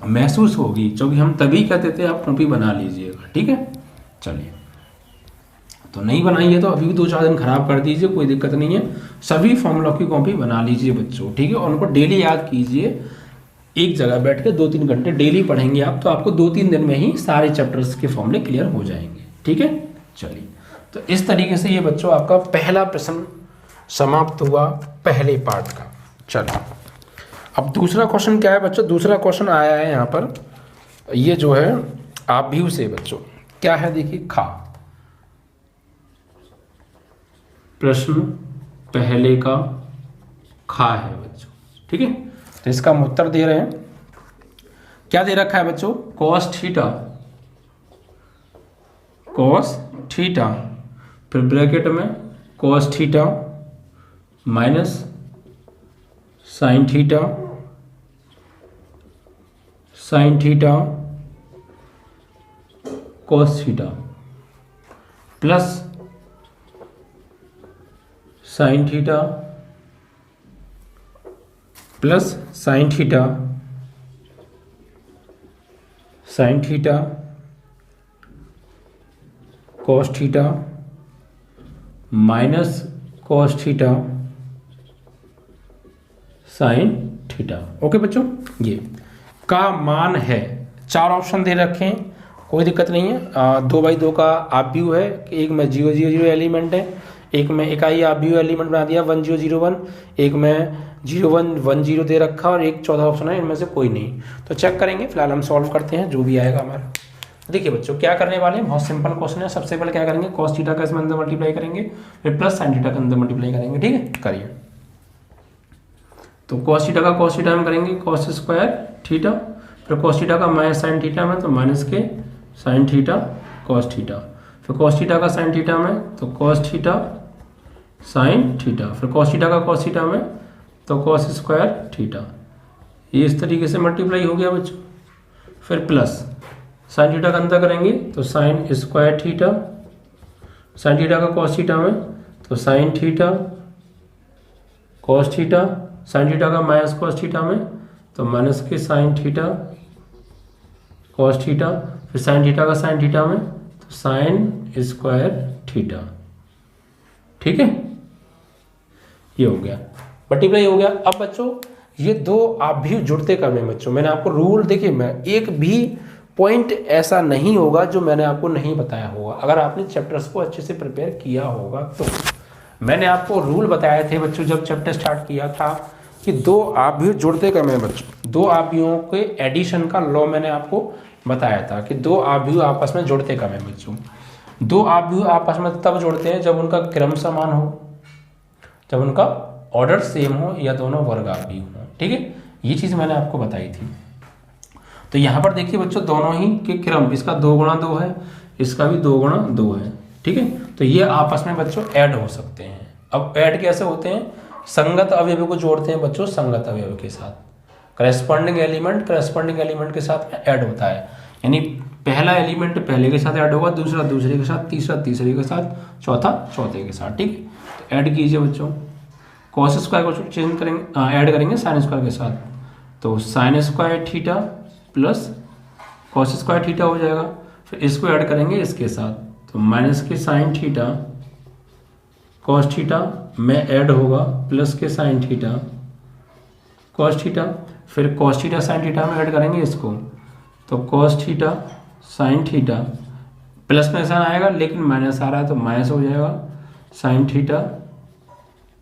महसूस होगी, क्योंकि हम तभी कहते थे आप कॉपी बना लीजिएगा। ठीक है, चलिए, तो नहीं बनाई है तो अभी भी 2-4 दिन खराब कर दीजिए, कोई दिक्कत नहीं है। सभी फॉर्मूला की कॉपी बना लीजिए बच्चों। ठीक है, और उनको डेली याद कीजिए। एक जगह बैठ के 2-3 घंटे डेली पढ़ेंगे आप, तो आपको 2-3 दिन में ही सारे चैप्टर्स के फॉर्मूले क्लियर हो जाएंगे। ठीक है, चलिए, तो इस तरीके से ये बच्चों आपका पहला प्रश्न समाप्त हुआ पहले पार्ट का। चलो, अब दूसरा क्वेश्चन क्या है बच्चों? दूसरा क्वेश्चन आया है यहाँ पर, ये जो है आप व्यू से बच्चों क्या है, देखिए, खा। प्रश्न पहले का खा है बच्चों। ठीक है, तो इसका हम उत्तर दे रहे हैं। क्या दे रखा है बच्चों? cos थीटा, फिर ब्रैकेट में cos theta minus sin theta cos theta plus sin theta plus sin theta cos theta minus cos theta sine theta. Okay बच्चों, ये का मान है। 4 ऑप्शन दे रखे हैं, कोई दिक्कत नहीं है। 2/2 का आव्यूह है, एक में 0 0 0 एलिमेंट है, एक में इकाई आव्यूह एलिमेंट बना दिया 1 0 0 1, एक में 0 1 1 0 दे रखा और एक 14 ऑप्शन है, इनमें से कोई नहीं। तो चेक करेंगे, फिलहाल हम सॉल्व करते हैं जो भी आएगा हमारा। देखिए बच्चों क्या करने वाले हैं, बहुत सिंपल क्वेश्चन है। सबसे पहले क्या करेंगे, कॉस थीटा का इसमें अंदर मल्टीप्लाई करेंगे, फिर प्लस साइन थीटा का अंदर मल्टीप्लाई करेंगे। ठीक है, करिए। तो कॉस थीटा का कॉस थीटा में करेंगे कॉस स्क्वायर थीटा, फिर कॉस थीटा का माइनस साइन थीटा में तो माइनस के साइन थीटा कॉस थीटा, फिर कॉस थीटा का साइन थीटा में तो कॉस थीटा साइन थीटा, फिर कॉस थीटा का कॉस थीटा में तो कॉस स्क्वायर थीटा। ये इस तरीके से मल्टीप्लाई हो गया बच्चों। फिर प्लस साइन थीटा का अंदर करेंगे तो sign square theta, sine theta का कॉस थीटा में तो sine theta cos theta, sine theta का माइनस कॉस थीटा में तो माइनस के साइन थीटा कॉस थीटा, फिर साइन थीटा का साइन थीटा में तो साइन स्क्वायर थीटा। ठीक है, ये हो गया, मल्टीप्लाई हो गया। अब बच्चों ये दो आप भी जुड़ते कब हैं बच्चों, मैंने आपको रूल देखिए, मैं एक भी पॉइंट ऐसा नहीं होगा जो मैंने आपको नहीं बताया होगा। अगर आपने चैप्टर्स को अच्छे से प्रिपेयर किया होगा तो मैंने आपको रूल बताए थे बच्चों जब चैप्टर स्टार्ट किया था कि दो आव्यूह जुड़ते कब हैं बच्चों। दो आव्यूहों के एडिशन का लॉ मैंने आपको बताया था कि दो आव्यूह आपस में जुड़ते कब हैं बच्चों। दो आव्यूह आपस में तब जुड़ते हैं जब उनका क्रम समान हो, जब उनका ऑर्डर सेम हो या दोनों वर्ग आव्यूह हो। ठीक है, ये चीज़ मैंने आपको बताई थी। तो यहाँ पर देखिए बच्चों दोनों ही के क्रम, इसका 2 गुणा 2 है, इसका भी 2 गुणा 2 है। ठीक है, तो ये आपस में बच्चों ऐड हो सकते हैं। अब ऐड कैसे होते हैं, संगत अवयव को जोड़ते हैं बच्चों संगत अवयव के साथ। करस्पॉन्डिंग एलिमेंट के साथ ऐड होता है, यानी पहला एलिमेंट पहले के साथ ऐड होगा, दूसरा दूसरे के साथ, तीसरा तीसरे के साथ, चौथा चौथे के साथ। ठीक है, तो ऐड कीजिए बच्चों, कॉस स्क्वायर को चेंज करेंगे, ऐड करेंगे साइन स्क्वायर के साथ, तो sign square theta plus cos square theta हो जाएगा। फिर इसको ऐड करेंगे इसके साथ, तो माइनस के साइन थीटा कॉस थीटा में ऐड होगा प्लस के साइन थीटा कॉस थीटा, फिर कॉस थीटा साइन थीटा में ऐड करेंगे इसको, तो cos theta sine theta, plus में साइन आएगा लेकिन माइनस आ रहा है तो माइनस हो जाएगा साइन थीटा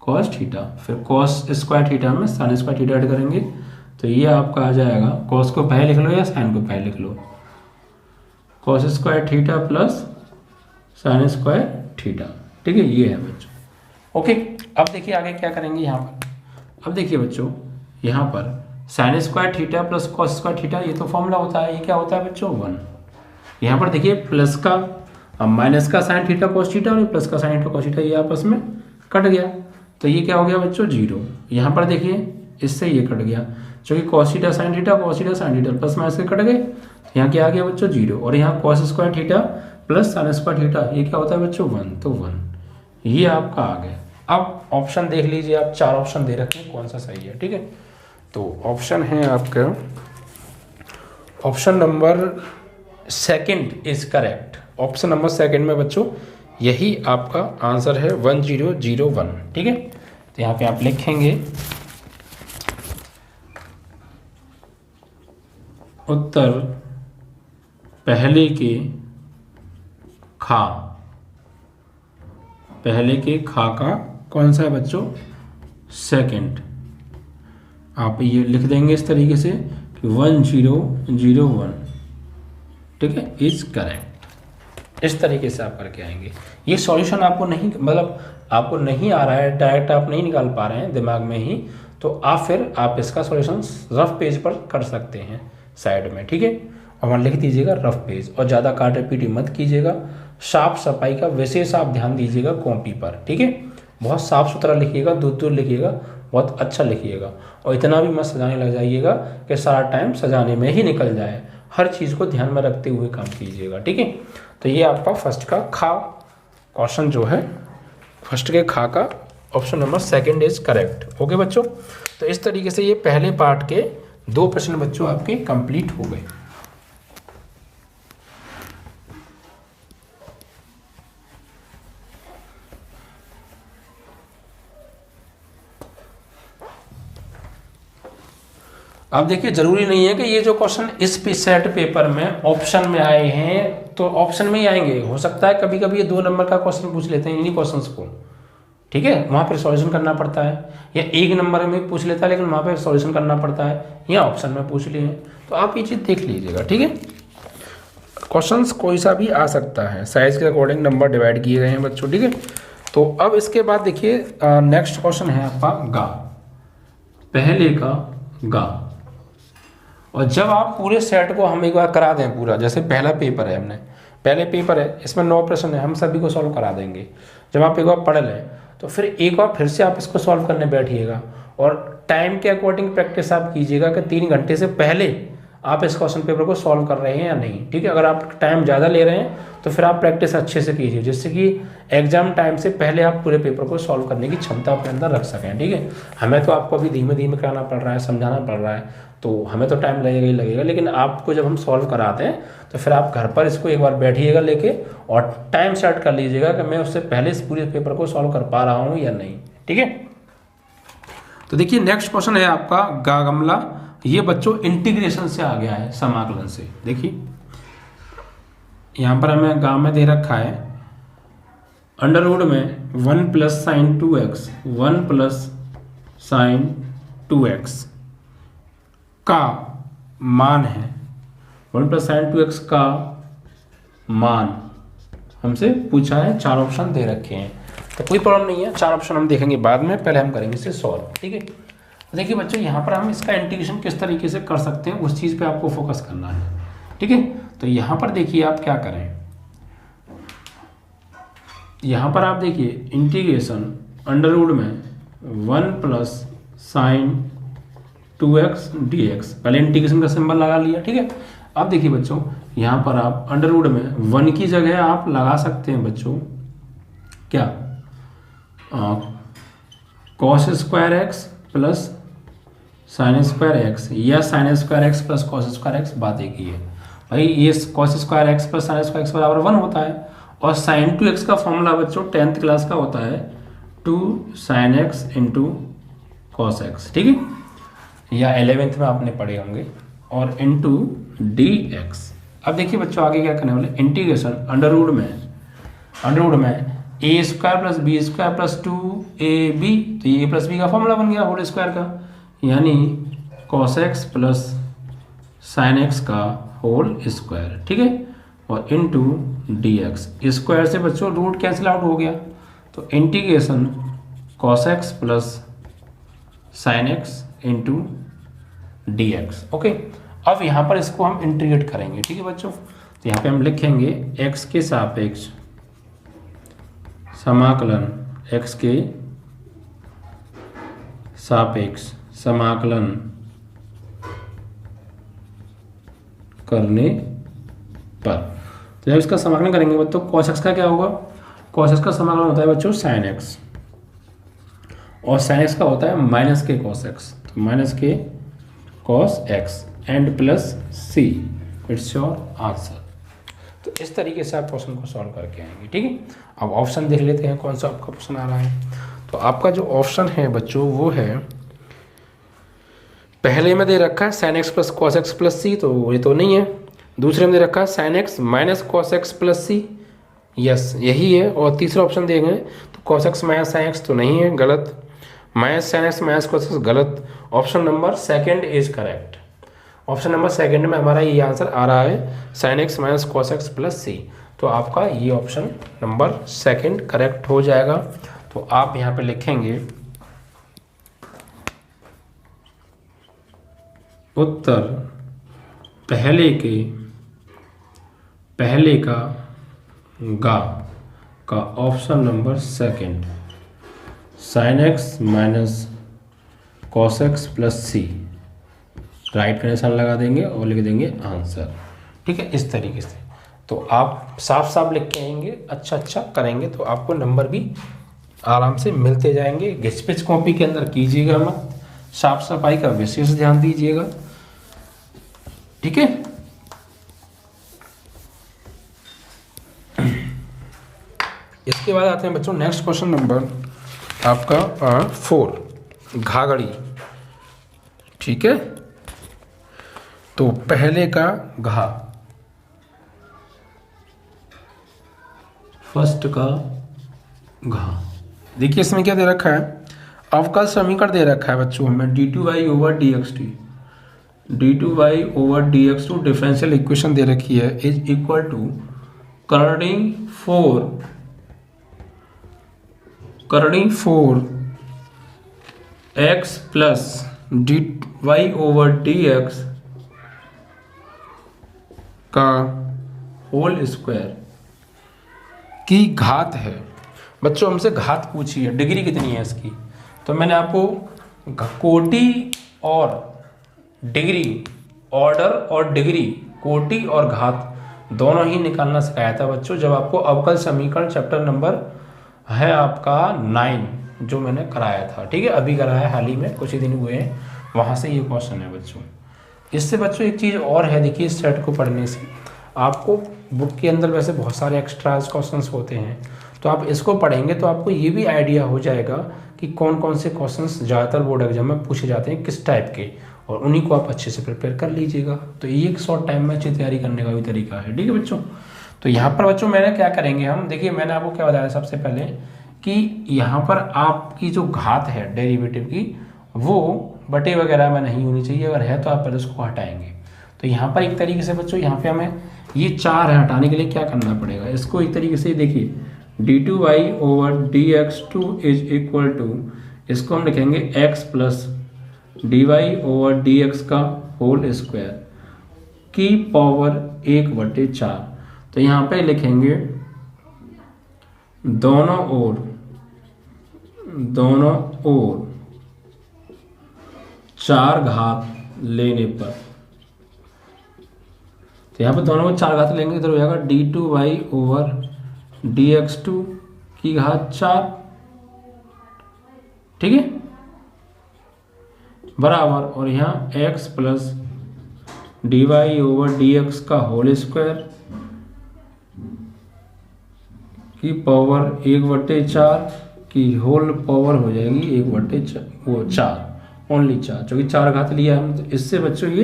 कॉस थीटा, फिर कॉस स्क्वायर थीटा में साइन स्क्वायर थीटा ऐड करेंगे, तो ये आपका आ जाएगा, कॉस को पहले लिख लो या साइन को पहले लिख लो, cos square theta plus sine square theta. ठीक है, ये है बच्चों। ओके, अब देखिए आगे क्या करेंगे यहाँ पर। अब देखिए बच्चों यहाँ पर sign square theta plus cos square theta, ये तो फॉर्मूला होता है, ये क्या होता है बच्चों 1। यहाँ पर देखिए प्लस का माइनस का साइन थीटा कॉस थीटा और प्लस का साइन थीटा कॉस थीटा, ये आपस में कट गया, तो ये क्या हो गया बच्चों 0। यहाँ पर देखिए इससे ये कट गया, जो कि cos theta sine theta plus minus के कट गए, यहाँ क्या आ गया बच्चों 0, और यहाँ cos square theta plus sine square theta, ये क्या होता है बच्चों 1, तो 1 ये आपका आ गया। अब ऑप्शन देख लीजिए आप, 4 ऑप्शन दे रखे हैं, कौन सा सही है। ठीक है, तो ऑप्शन है आपका option number 2 is correct. Option number 2 में बच्चों यही आपका आंसर है 1001। ठीक है, तो यहाँ पे आप लिखेंगे उत्तर पहले के खा का कौन सा है बच्चों 2। आप ये लिख देंगे इस तरीके से कि 1001। ठीक है, इज करेक्ट। इस तरीके से आप करके आएंगे। ये सॉल्यूशन आपको नहीं, मतलब आपको नहीं आ रहा है, डायरेक्ट आप नहीं निकाल पा रहे हैं दिमाग में ही, तो आप इसका सॉल्यूशन रफ पेज पर कर सकते हैं साइड में। ठीक है, और वहाँ लिख दीजिएगा रफ पेज, और ज़्यादा काट पीटी मत कीजिएगा। साफ सफाई का विशेष आप ध्यान दीजिएगा कॉपी पर। ठीक है, बहुत साफ सुथरा लिखिएगा, दूर लिखिएगा, बहुत अच्छा लिखिएगा, और इतना भी मत सजाने लग जाइएगा कि सारा टाइम सजाने में ही निकल जाए। हर चीज़ को ध्यान में रखते हुए काम कीजिएगा। ठीक है, तो ये आपका फर्स्ट का खा क्वेश्चन जो है, फर्स्ट के खा का option number 2 is correct. Okay बच्चों, तो इस तरीके से ये पहले पार्ट के 2 प्रश्न बच्चों आपके कंप्लीट हो गए। अब देखिए जरूरी नहीं है कि ये जो क्वेश्चन इस सेट पेपर में ऑप्शन में आए हैं तो ऑप्शन में ही आएंगे, हो सकता है कभी कभी ये 2 नंबर का क्वेश्चन पूछ लेते हैं इन्हीं क्वेश्चंस को, ठीक है, वहाँ पर सॉल्यूशन करना पड़ता है, या 1 नंबर में पूछ लेता है लेकिन वहाँ पे सॉल्यूशन करना पड़ता है, या ऑप्शन में पूछ लिए, तो आप ये चीज़ देख लीजिएगा, ठीक है। क्वेश्चंस कोई सा भी आ सकता है, साइज के अकॉर्डिंग नंबर डिवाइड किए गए हैं बच्चों, ठीक है। तो अब इसके बाद देखिए नेक्स्ट क्वेश्चन है आपका गा, पहले का गा। और जब आप पूरे सेट को हम एक बार करा दें पूरा, जैसे पहला पेपर है, हमने पहले पेपर है इसमें 9 प्रश्न है, हम सभी को सॉल्व करा देंगे। जब आप एक बार पढ़ लें तो फिर एक बार फिर से आप इसको सॉल्व करने बैठिएगा और टाइम के अकॉर्डिंग प्रैक्टिस आप कीजिएगा कि 3 घंटे से पहले आप इस क्वेश्चन पेपर को सॉल्व कर रहे हैं या नहीं, ठीक है। अगर आप टाइम ज़्यादा ले रहे हैं तो फिर आप प्रैक्टिस अच्छे से कीजिए, जिससे कि एग्जाम टाइम से पहले आप पूरे पेपर को सॉल्व करने की क्षमता अपने अंदर रख सकें, ठीक है। हमें तो आपको अभी धीमे धीमे कराना पड़ रहा है, समझाना पड़ रहा है, तो हमें तो टाइम लगेगा ही लगेगा, लेकिन आपको जब हम सॉल्व कराते हैं तो फिर आप घर पर इसको एक बार बैठिएगा लेके और टाइम सेट कर लीजिएगा कि मैं उससे पहले इस पूरे पेपर को सॉल्व कर पा रहा हूँ या नहीं, ठीक है। तो देखिए नेक्स्ट क्वेश्चन है आपका गा गमला। ये बच्चों इंटीग्रेशन से आ गया है, समाकलन से। देखिए यहाँ पर हमें गा में दे रखा है अंडर रूट में 1 + sin 2x 1 + sin 2x का मान है, 1 + sin 2x का मान हमसे पूछा है, 4 ऑप्शन दे रखे हैं, तो कोई प्रॉब्लम नहीं है, 4 ऑप्शन हम देखेंगे बाद में, पहले हम करेंगे इसे सॉल्व, ठीक है। देखिए बच्चों यहाँ पर हम इसका इंटीग्रेशन किस तरीके से कर सकते हैं उस चीज़ पे आपको फोकस करना है, ठीक है। तो यहाँ पर देखिए आप क्या करें, यहाँ पर आप देखिए इंटीग्रेशन अंडर रूट में 1 + sin 2x dx, पहले इंटीग्रेशन का सिंबल लगा लिया, ठीक है। अब देखिए बच्चों यहाँ पर आप अंडर रूट में 1 की जगह आप लगा सकते हैं बच्चों क्या, cos square x + sin square x या sin square x + cos square x, बात एक ही है भाई। ये cos square x + sin square x बराबर 1 होता है, और sin 2x का फॉर्मूला बच्चों 10th क्लास का होता है 2 sin x × cos x, ठीक है, या 11th में आपने पढ़े होंगे, और इंटू dx। अब देखिए बच्चों आगे क्या करने वाले, इंटीग्रेशन अंडर रूट में a² + b² + 2ab, तो ये a + b का फॉर्मूला बन गया होल स्क्वायर का, यानी cos x + sin x का होल स्क्वायर, ठीक है, और इंटू dx। स्क्वायर से बच्चों रूट कैंसिल आउट हो गया, तो integration cos x + sin x × dx, okay. अब यहाँ पर इसको हम इंटीग्रेट करेंगे, ठीक है बच्चों। तो यहाँ पे हम लिखेंगे x के सापेक्ष समाकलन, x के सापेक्ष समाकलन करने पर, तो जब इसका समाकलन करेंगे बच्चों cos x का क्या होगा, cos x का समाकलन होता है बच्चों sin x, और sin x का होता है -k cos x, तो -k cos x and plus c, it's your answer. तो इस तरीके से आप क्वेश्चन को सॉल्व करके आएंगे, ठीक है। अब ऑप्शन देख लेते हैं कौन सा आपका क्वेश्चन आ रहा है। तो आपका जो ऑप्शन है बच्चों वो है, पहले में दे रखा है sin x + cos x + c, तो ये तो नहीं है। दूसरे में दे रखा है sin x - cos x + c, yes यही है। और तीसरा ऑप्शन देंगे तो cos x - sin x तो नहीं है, गलत। -sin x - cos x गलत। Option number second is correct. Option number second में हमारा ये आंसर आ रहा है sin x - cos x + c, तो आपका ये ऑप्शन नंबर सेकंड करेक्ट हो जाएगा। तो आप यहाँ पे लिखेंगे उत्तर पहले का गा का option number second sin x - cos x + c, right का निशान लगा देंगे और लिख देंगे आंसर, ठीक है, इस तरीके से। तो आप साफ साफ लिख के आएंगे, अच्छा करेंगे तो आपको नंबर भी आराम से मिलते जाएंगे। घिच-पिच कॉपी के अंदर कीजिएगा मत, साफ सफाई का विशेष ध्यान दीजिएगा, ठीक है। इसके बाद आते हैं बच्चों नेक्स्ट क्वेश्चन नंबर आपका 4, घाघड़ी, ठीक है। तो पहले का घा, फर्स्ट का घा। देखिए इसमें क्या दे रखा है, अवकल समीकरण दे रखा है बच्चों हमें d2y/dx2, d2y/dx2 डिफरेंशियल इक्वेशन दे रखी है is equal to current 4 x plus dy/dx का होल स्क्वायर की घात है। बच्चों हमसे घात पूछी है, डिग्री कितनी है इसकी, तो मैंने आपको कोटि और डिग्री, ऑर्डर और डिग्री, कोटि और घात दोनों ही निकालना सिखाया था बच्चों, जब आपको अवकल समीकरण चैप्टर नंबर है आपका 9 जो मैंने कराया था। ठीक है, अभी कराया हाल ही में, कुछ ही दिन हुए हैं, वहाँ से ये क्वेश्चन है बच्चों। इससे बच्चों एक चीज़ और है, देखिए इस सेट को पढ़ने से आपको बुक के अंदर वैसे बहुत सारे एक्स्ट्रा क्वेश्चंस होते हैं, तो आप इसको पढ़ेंगे तो आपको ये भी आइडिया हो जाएगा कि कौन कौन से क्वेश्चंस ज़्यादातर बोर्ड एग्जाम में पूछे जाते हैं, किस टाइप के, और उन्हीं को आप अच्छे से प्रिपेयर कर लीजिएगा। तो ये एक शॉर्ट टाइम में अच्छी तैयारी करने का भी तरीका है। ठीक है बच्चों, तो यहाँ पर बच्चों मैंने क्या करेंगे हम, देखिए मैंने आपको क्या बताया सबसे पहले कि यहाँ पर आपकी जो घात है डेरिवेटिव की वो बटे वगैरह में नहीं होनी चाहिए, अगर है तो आप पहले उसको हटाएंगे। तो यहाँ पर एक तरीके से बच्चों यहाँ पे हमें ये 4 है, हटाने के लिए क्या करना पड़ेगा, इसको एक तरीके से देखिए d2y/dx2 इज इक्वल टू, इसको हम लिखेंगे x प्लस dy/dx का होल स्क्वायर की पावर 1/4। तो यहाँ पे लिखेंगे दोनों ओर 4 घात लेने पर, तो यहाँ पे दोनों ओर 4 घात लेंगे, इधर हो जाएगा d2y/dx2 की घात 4। ठीक है, बराबर, और यहाँ x प्लस dy/dx का होल स्क्वायर की पावर 1/4 की होल पावर हो जाएगी 1/4, ओनली 4, क्योंकि 4 घात लिया हम, तो इससे बच्चों ये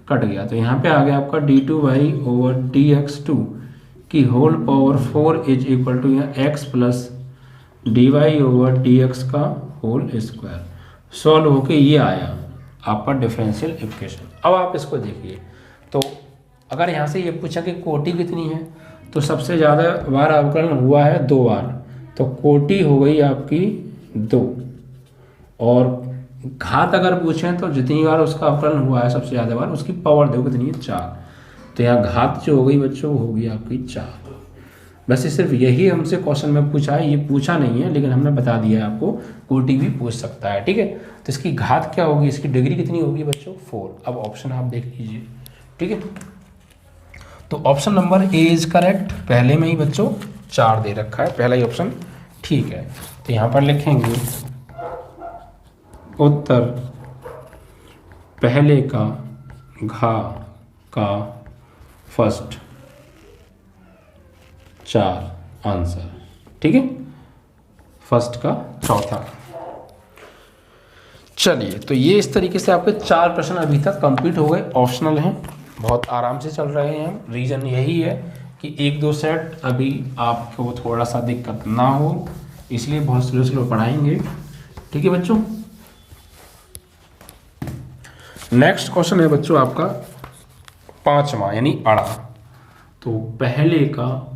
कट गया। तो यहाँ पे आ गया आपका d2y/dx2 की whole power 4 is equal to x plus dy/dx का होल स्क्वायर। सॉल्व होके ये आया आपका डिफरेंशियल इक्वेशन। अब आप इसको देखिए, तो अगर यहाँ से ये पूछा कि कोटि कितनी है, तो सबसे ज़्यादा बार अवकलन हुआ है 2 बार, तो कोटि हो गई आपकी 2, और घात अगर पूछें तो जितनी बार उसका अवकलन हुआ है सबसे ज़्यादा बार, उसकी पावर देखो कितनी है, 4। तो यहाँ घात जो हो गई बच्चों हो गई आपकी 4। वैसे सिर्फ यही हमसे क्वेश्चन में पूछा है, ये पूछा नहीं है, लेकिन हमने बता दिया है आपको कोटि भी पूछ सकता है। ठीक है, तो इसकी घात क्या होगी, इसकी डिग्री कितनी होगी बच्चों, 4। अब ऑप्शन आप देख लीजिए। ठीक है, तो option number A is correct, पहले में ही बच्चों 4 दे रखा है, पहला ही ऑप्शन ठीक है। तो यहाँ पर लिखेंगे उत्तर पहले का घा का फर्स्ट 4 आंसर। ठीक है, फर्स्ट का चौथा। चलिए, तो ये इस तरीके से आपके 4 प्रश्न अभी तक कंप्लीट हो गए, ऑप्शनल हैं, बहुत आराम से चल रहे हैं हम। रीज़न यही है कि 1-2 सेट अभी आपको थोड़ा सा दिक्कत ना हो, इसलिए बहुत स्लो पढ़ाएंगे। ठीक है बच्चों, नेक्स्ट क्वेश्चन है बच्चों आपका 5वां, यानी अड़ा। तो पहले का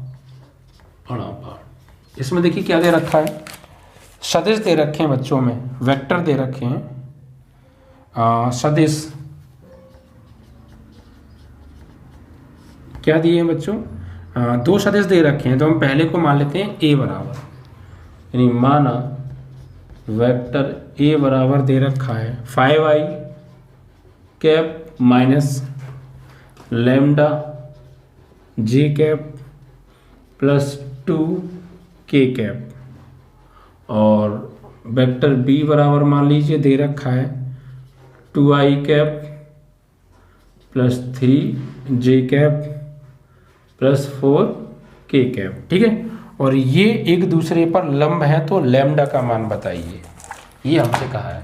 अड़ा पार्ट, इसमें देखिए क्या दे रखा है, सदिश दे रखे हैं बच्चों में, वेक्टर दे रखे हैं, सदिश क्या दिए हैं बच्चों, 2 सदिश दे रखे हैं। तो हम पहले को मान लेते हैं a बराबर, यानी माना वेक्टर a बराबर दे रखा है 5i cap minus lambda j cap plus 2k cap, और वेक्टर b बराबर मान लीजिए दे रखा है 2i cap plus 3j cap plus 4k cap. ठीक है, और ये एक दूसरे पर लंब है, तो लैम्डा का मान बताइए, ये हमसे कहा है,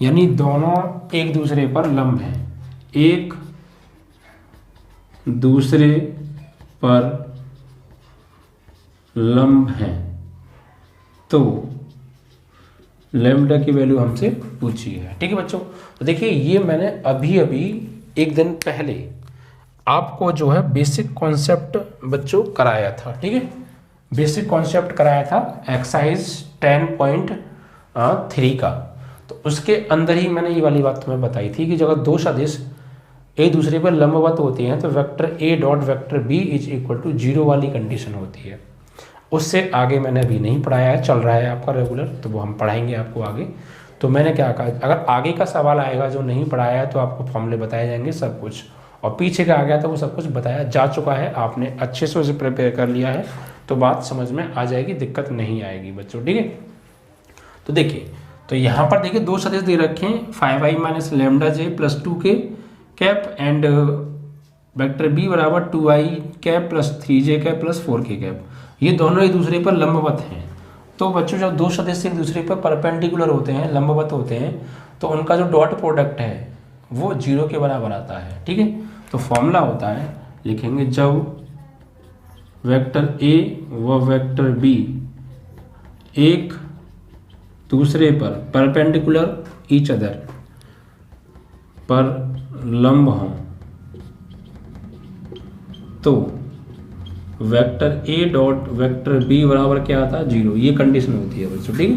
यानी दोनों एक दूसरे पर लंब हैं, एक दूसरे पर लंब हैं तो लैम्डा की वैल्यू हमसे पूछी है। ठीक है बच्चों, तो देखिए ये मैंने अभी अभी एक दिन पहले आपको जो है बेसिक कॉन्सेप्ट बच्चों कराया था। ठीक है, बेसिक कॉन्सेप्ट कराया था एक्सरसाइज 10.3 का। तो उसके अंदर ही मैंने ये वाली बात तुम्हें बताई थी कि जब दो सदिश एक दूसरे पर लंबवत होती हैं तो vector A dot vector B is equal to 0 वाली कंडीशन होती है। उससे आगे मैंने अभी नहीं पढ़ाया है, चल रहा है आपका रेगुलर, तो वो हम पढ़ाएंगे आपको आगे। तो मैंने क्या कहा, अगर आगे का सवाल आएगा जो नहीं पढ़ाया है तो आपको फॉर्मूले बताए जाएंगे सब कुछ, और पीछे का आ गया तो वो सब कुछ बताया जा चुका है, आपने अच्छे से उसे प्रिपेयर कर लिया है तो बात समझ में आ जाएगी, दिक्कत नहीं आएगी बच्चों। ठीक है, तो देखिए, तो यहाँ पर देखिए दो सदिश दे रखे हैं 5i minus lambda J plus 2k cap and vector B बराबर 2i cap plus 3j cap plus 4k cap. ये दोनों एक दूसरे पर लंबवत हैं। तो बच्चों जब दो सदिश एक दूसरे पर परपेंडिकुलर होते हैं, लंबवत होते हैं, तो उनका जो डॉट प्रोडक्ट है वो 0 के बराबर आता है। ठीक है, तो फॉर्मूला होता है, लिखेंगे जब वेक्टर ए व वेक्टर बी एक दूसरे पर परपेंडिकुलर ईच अदर पर लंब हों तो vector A dot vector B बराबर क्या आता है 0। ये कंडीशन होती है बच्चों। ठीक है,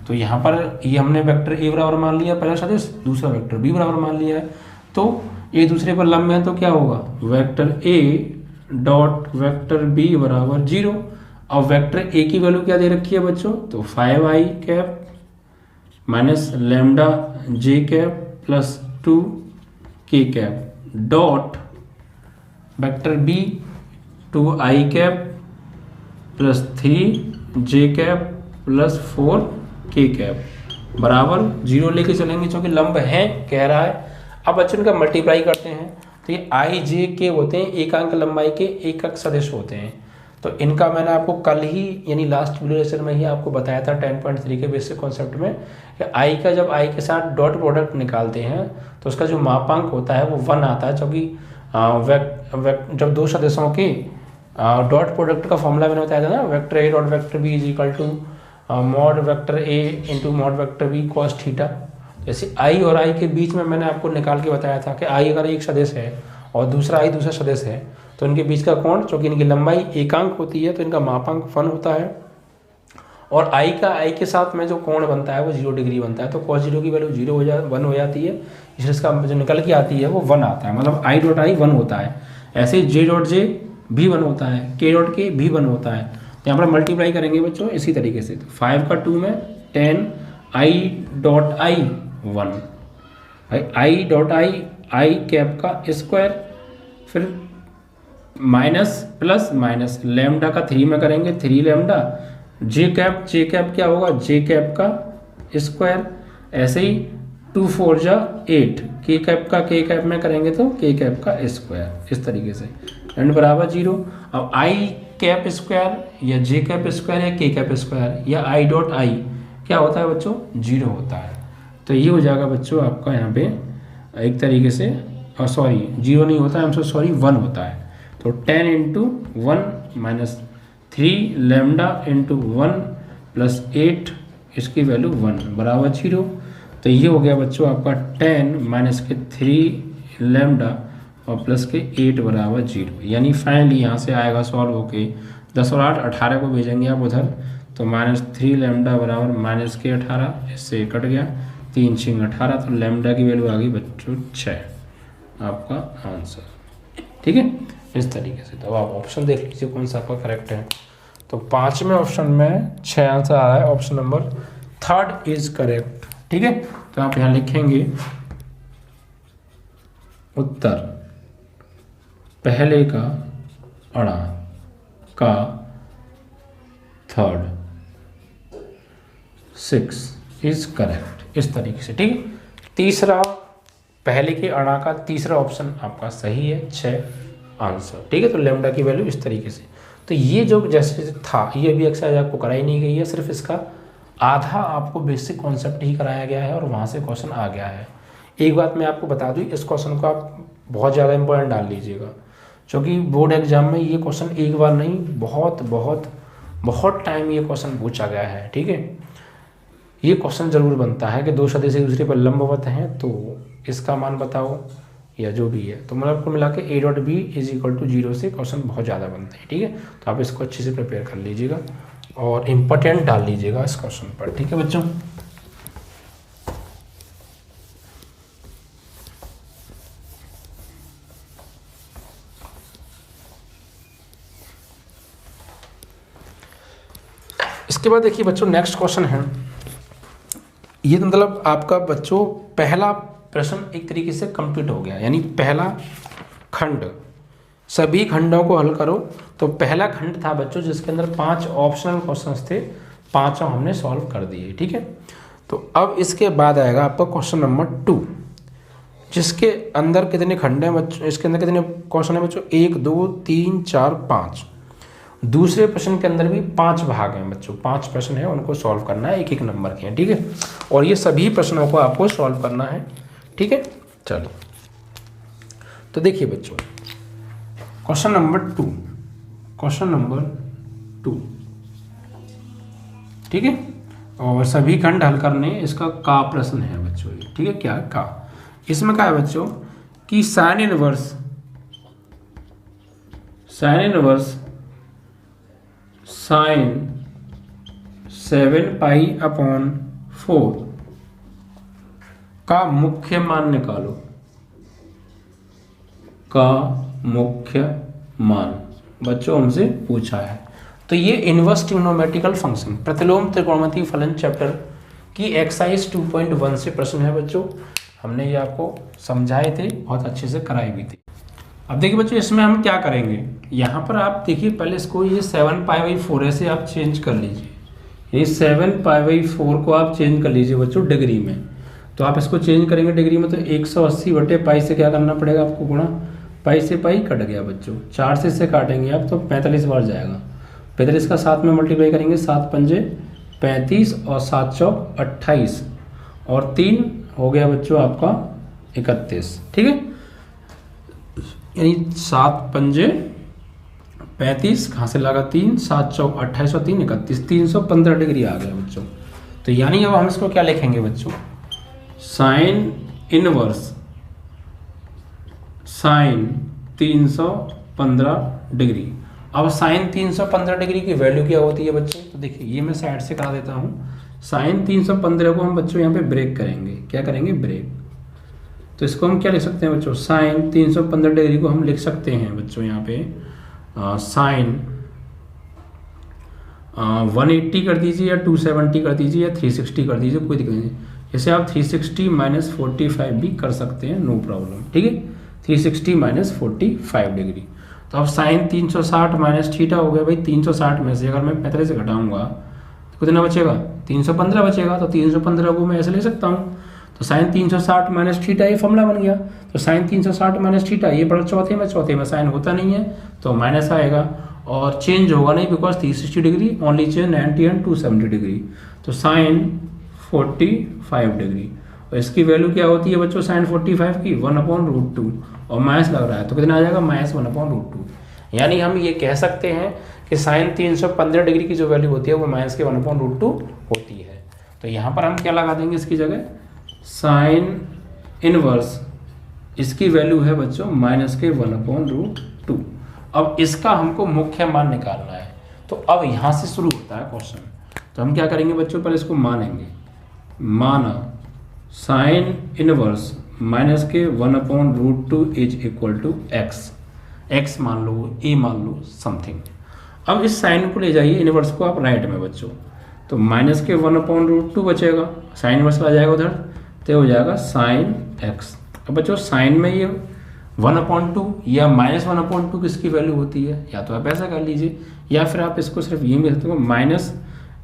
तो यहाँ पर ये हमने वेक्टर ए बराबर मान लिया पहला सदिश, दूसरा वेक्टर बी बराबर मान लिया है, तो एक दूसरे पर लंब है तो क्या होगा vector A dot vector B बराबर 0। अब वेक्टर ए की वैल्यू क्या दे रखी है बच्चों, तो 5i cap minus lambda J cap plus 2k cap dot vector B 2i cap plus 3j cap plus 4k cap बराबर 0 लेके चलेंगे, क्योंकि लंब है कह रहा है। अब बच्चों इनका मल्टीप्लाई करते हैं तो ये i j k होते हैं एकांक लंबाई के एकक सदिश होते हैं। तो इनका मैंने आपको कल ही यानी लास्ट वीडियो लेक्चर में ही आपको बताया था 10.3 के बेसिक कॉन्सेप्ट में कि i का जब i के साथ डॉट प्रोडक्ट निकालते हैं तो उसका जो मापांक होता है वो 1 आता है, क्योंकि जब दो सदिशों के डॉट प्रोडक्ट का फॉर्मूला मैंने बताया था ना, vector A dot vector B is equal to mod vector A into mod vector B cos theta. जैसे आई और आई के बीच में मैंने आपको निकाल के बताया था कि आई अगर एक सदिश है और दूसरा आई दूसरा सदिश है तो इनके बीच का कोण, चूंकि इनकी लंबाई एकांक होती है तो इनका मापांक 1 होता है, और आई का आई के साथ में जो कोण बनता है वो 0 डिग्री बनता है। तो cos 0 की वैल्यू 1 हो जाती है, इसलिए इसका जो निकल के आती है वो 1 आता है, मतलब आई डॉट आई 1 होता है। ऐसे जे डॉट जे भी 1 होता है, के डॉट के भी 1 होता है। यहाँ पर मल्टीप्लाई करेंगे बच्चों इसी तरीके से, तो 5 का 2 में 10 आई डॉट आई 1 भाई आई डॉट आई कैप का स्क्वायर, फिर माइनस प्लस माइनस लैम्डा का 3 में करेंगे 3 लैम्डा, जे कैप क्या होगा जे कैप का स्क्वायर, ऐसे ही 2 4 जा 8 के कैप में करेंगे तो के कैप का स्क्वायर, इस तरीके से एंड बराबर 0। अब आई कैप स्क्वायर या जे कैप स्क्वायर या के कैप स्क्वायर या आई डॉट आई क्या होता है बच्चों 0 होता है। तो ये हो जाएगा बच्चों आपका यहाँ पे एक तरीके से, सॉरी 0 नहीं होता है, सॉरी 1 होता है। तो 10 into 1 minus 3 lambda into 1 plus 8 इसकी वैल्यू 1 बराबर 0। तो ये हो गया बच्चों आपका 10 माइनस के 3 लैम्डा और प्लस के 8 बराबर 0। यानी फाइनली यहाँ से आएगा सॉल्व होके 10 और 8 18 को भेजेंगे आप उधर, तो माइनस 3 लैम्डा बराबर माइनस के 18, इससे कट गया 3 6 18, तो लैम्डा की वैल्यू आ गई बच्चों 6 आपका आंसर। ठीक है, इस तरीके से। तो आप ऑप्शन देख लीजिए कौन सा आपका करेक्ट है। तो 5वें ऑप्शन में 6 आंसर आ रहा है, ऑप्शन नंबर 3 इज करेक्ट। ठीक है, तो आप यहाँ लिखेंगे उत्तर पहले का अड़ा का 3rd 6 इज करेक्ट, इस तरीके से। ठीक है, तीसरा पहले के अड़ा का तीसरा ऑप्शन आपका सही है, 6 आंसर। ठीक है, तो लैम्डा की वैल्यू इस तरीके से। तो ये जो जैसे था ये भी एक्सरसाइज आपको कराई नहीं गई है, सिर्फ इसका आधा आपको बेसिक कॉन्सेप्ट ही कराया गया है और वहाँ से क्वेश्चन आ गया है। एक बात मैं आपको बता दूँ, इस क्वेश्चन को आप बहुत ज़्यादा इंपॉर्टेंट डाल लीजिएगा, क्योंकि बोर्ड एग्जाम में ये क्वेश्चन एक बार नहीं, बहुत बहुत बहुत टाइम ये क्वेश्चन पूछा गया है। ठीक है, ये क्वेश्चन जरूर बनता है कि दो सदिश एक दूसरे पर लंबवत हैं तो इसका मान बताओ, या जो भी है। तो मतलब कुल मिला के A dot B is equal to 0 से क्वेश्चन बहुत ज़्यादा बनते हैं। ठीक है, तो आप इसको अच्छे से प्रिपेयर कर लीजिएगा और इम्पोर्टेंट डाल लीजिएगा इस क्वेश्चन पर। ठीक है बच्चों, इसके बाद देखिए बच्चों नेक्स्ट क्वेश्चन है। ये तो मतलब आपका बच्चों पहला प्रश्न एक तरीके से कंप्लीट हो गया, यानी पहला खंड, सभी खंडों को हल करो। तो पहला खंड था बच्चों जिसके अंदर 5 ऑप्शनल क्वेश्चंस थे, 5 हमने सॉल्व कर दिए। ठीक है, तो अब इसके बाद आएगा आपका क्वेश्चन नंबर 2, जिसके अंदर कितने खंड हैं बच्चों, इसके अंदर कितने क्वेश्चन है बच्चों, 1 2 3 4 5। दूसरे प्रश्न के अंदर भी 5 भाग हैं बच्चों, 5 प्रश्न हैं, उनको सॉल्व करना है, एक एक नंबर के हैं। ठीक है, और ये सभी प्रश्नों को आपको सॉल्व करना है। ठीक है, चलो तो देखिए बच्चों क्वेश्चन नंबर 2, क्वेश्चन नंबर 2। ठीक है, और सभी खंड हल करने, इसका का प्रश्न है बच्चों ये। ठीक है, क्या का, इसमें क्या है बच्चों कि sine inverse sine 7 pi upon 4 का मुख्य मान निकालो, का मुख्य मान बच्चों हमसे पूछा है। तो ये इनवर्स ट्रिग्नोमेट्रिकल फंक्शन, प्रतिलोम त्रिकोणमितीय फलन चैप्टर की एक्सरसाइज 2.1 से प्रश्न है बच्चों। हमने ये आपको समझाए थे, बहुत अच्छे से कराई भी थी। अब देखिए बच्चों इसमें हम क्या करेंगे, यहाँ पर आप देखिए पहले इसको ये 7 पाई 4 ऐसे आप चेंज कर लीजिए, ये 7 पाई 4 को आप चेंज कर लीजिए बच्चों डिग्री में। तो आप इसको चेंज करेंगे डिग्री में तो 180 बटे पाई से क्या करना पड़ेगा आपको गुणा, पाई से पाई कट गया बच्चों, 4 से इससे काटेंगे आप तो 45 बार जाएगा, 45 का 7 में मल्टीप्लाई करेंगे, 7 पंजे 35 और 7 चौक 28 और 3 हो गया बच्चों आपका 31। ठीक है, यानी 7 पंजे 35, कहाँ से लगा 3, 7 चौक 28 और 3 31, 315 डिग्री आ गया बच्चों। तो यानी अब हम इसको क्या लिखेंगे बच्चों, साइन इनवर्स साइन 315 डिग्री। अब साइन 315 डिग्री की वैल्यू क्या होती है बच्चों, तो देखिए ये मैं साइड से करा देता हूँ। साइन 315 को हम बच्चों यहाँ पे ब्रेक करेंगे, क्या करेंगे ब्रेक। तो इसको हम क्या लिख सकते हैं बच्चों, साइन 315 डिग्री को हम लिख सकते हैं बच्चों यहाँ पे साइन 180 कर दीजिए या 270 कर दीजिए या 360 कर दीजिए, कोई दिक्कत नहीं। जैसे आप 360 माइनस 45 भी कर सकते हैं, नो प्रॉब्लम। ठीक है, 360 माइनस 45 डिग्री। तो अब साइन 360 माइनस थीटा हो गया भाई, 360 में से अगर मैं 45 से घटाऊंगा तो कितना बचेगा, 315 बचेगा। तो 315 को मैं ऐसे ले सकता हूँ, तो साइन 360 माइनस थीटा ये फॉर्मूला बन गया। तो साइन 360 माइनस थीटा ये पड़ा चौथे में साइन होता नहीं है तो माइनस आएगा और चेंज होगा नहीं, because 360 degree only change 90 and 270 degree. तो साइन 45 डिग्री, और इसकी वैल्यू क्या होती है बच्चों साइन 45 की 1/√2, और माइनस लग रहा है तो कितना आ जाएगा माइनस 1/√2। यानी हम ये कह सकते हैं कि साइन 315 डिग्री की जो वैल्यू होती है वो माइनस के 1/√2 होती है। तो यहाँ पर हम क्या लगा देंगे इसकी जगह, साइन इनवर्स इसकी वैल्यू है बच्चों माइनस के 1/√2। अब इसका हमको मुख्य मान निकालना है, तो अब यहाँ से शुरू होता है क्वेश्चन। तो हम क्या करेंगे बच्चों, पहले इसको मानेंगे, माना साइन इनवर्स माइनस के 1/√2 is equal to X, X मान लो, ए मान लो, समथिंग। अब इस साइन को ले जाइए इनवर्स को आप राइट में बच्चों, तो माइनस के 1/√2 बचेगा, साइन इनवर्स आ जाएगा उधर तो हो जाएगा साइन एक्स। अब बच्चों साइन में ये 1/2 या माइनस 1/2 किसकी वैल्यू होती है, या तो आप ऐसा कर लीजिए या फिर आप इसको सिर्फ ये लिख सकते हो माइनस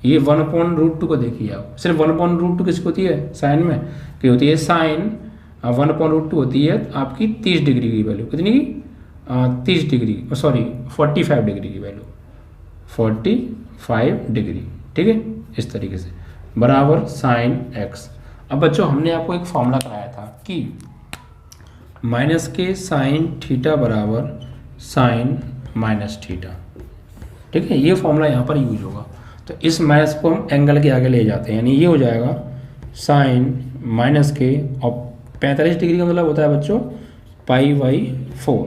ये 1/√2 को देखिए आप, सिर्फ 1/√2 किसकी होती है साइन में, कि होती है साइन 1/√2 होती है आपकी 30 डिग्री की वैल्यू, कितनी की 30 डिग्री, सॉरी 45 डिग्री की वैल्यू, 45 डिग्री। ठीक है, इस तरीके से बराबर साइन एक्स। अब बच्चों हमने आपको एक फॉर्मूला कराया था कि माइनस के साइन थीटा बराबर साइन माइनस थीटा। ठीक है, ये फॉर्मूला यहाँ पर यूज होगा। तो इस माइनस को हम एंगल के आगे ले जाते हैं, यानी ये हो जाएगा साइन माइनस के, और 45 डिग्री का मतलब होता है बच्चों π/4।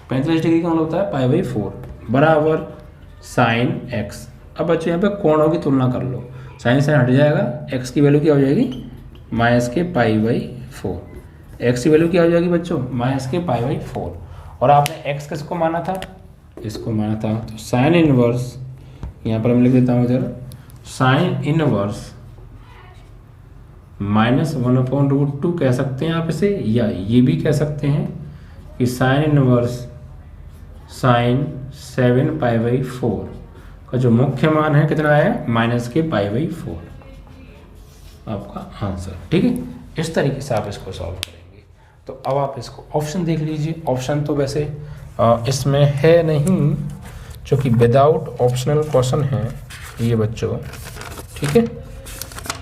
45 डिग्री का मतलब होता है π/4 बराबर साइन एक्स। अब बच्चों यहाँ पे कोणों की तुलना कर लो, साइन साइन हट जाएगा, एक्स की वैल्यू क्या हो जाएगी माइनस के π/4। एक्स की वैल्यू क्या हो जाएगी बच्चों माइनस के π/4। और आपने एक्स किसको माना था, इसको माना था। तो साइन इनवर्स, यहाँ पर हम लिख देता हूँ इधर साइन इनवर्स -1/√2 कह सकते हैं आप इसे, या ये भी कह सकते हैं कि साइन इनवर्स साइन 7π/4 का जो मुख्य मान है कितना है माइनस के π/4 आपका आंसर। ठीक है, इस तरीके से आप इसको सॉल्व करेंगे। तो अब आप इसको ऑप्शन देख लीजिए। ऑप्शन तो वैसे इसमें है नहीं, चूँकि विदाउट ऑप्शनल क्वेश्चन है ये बच्चों। ठीक है,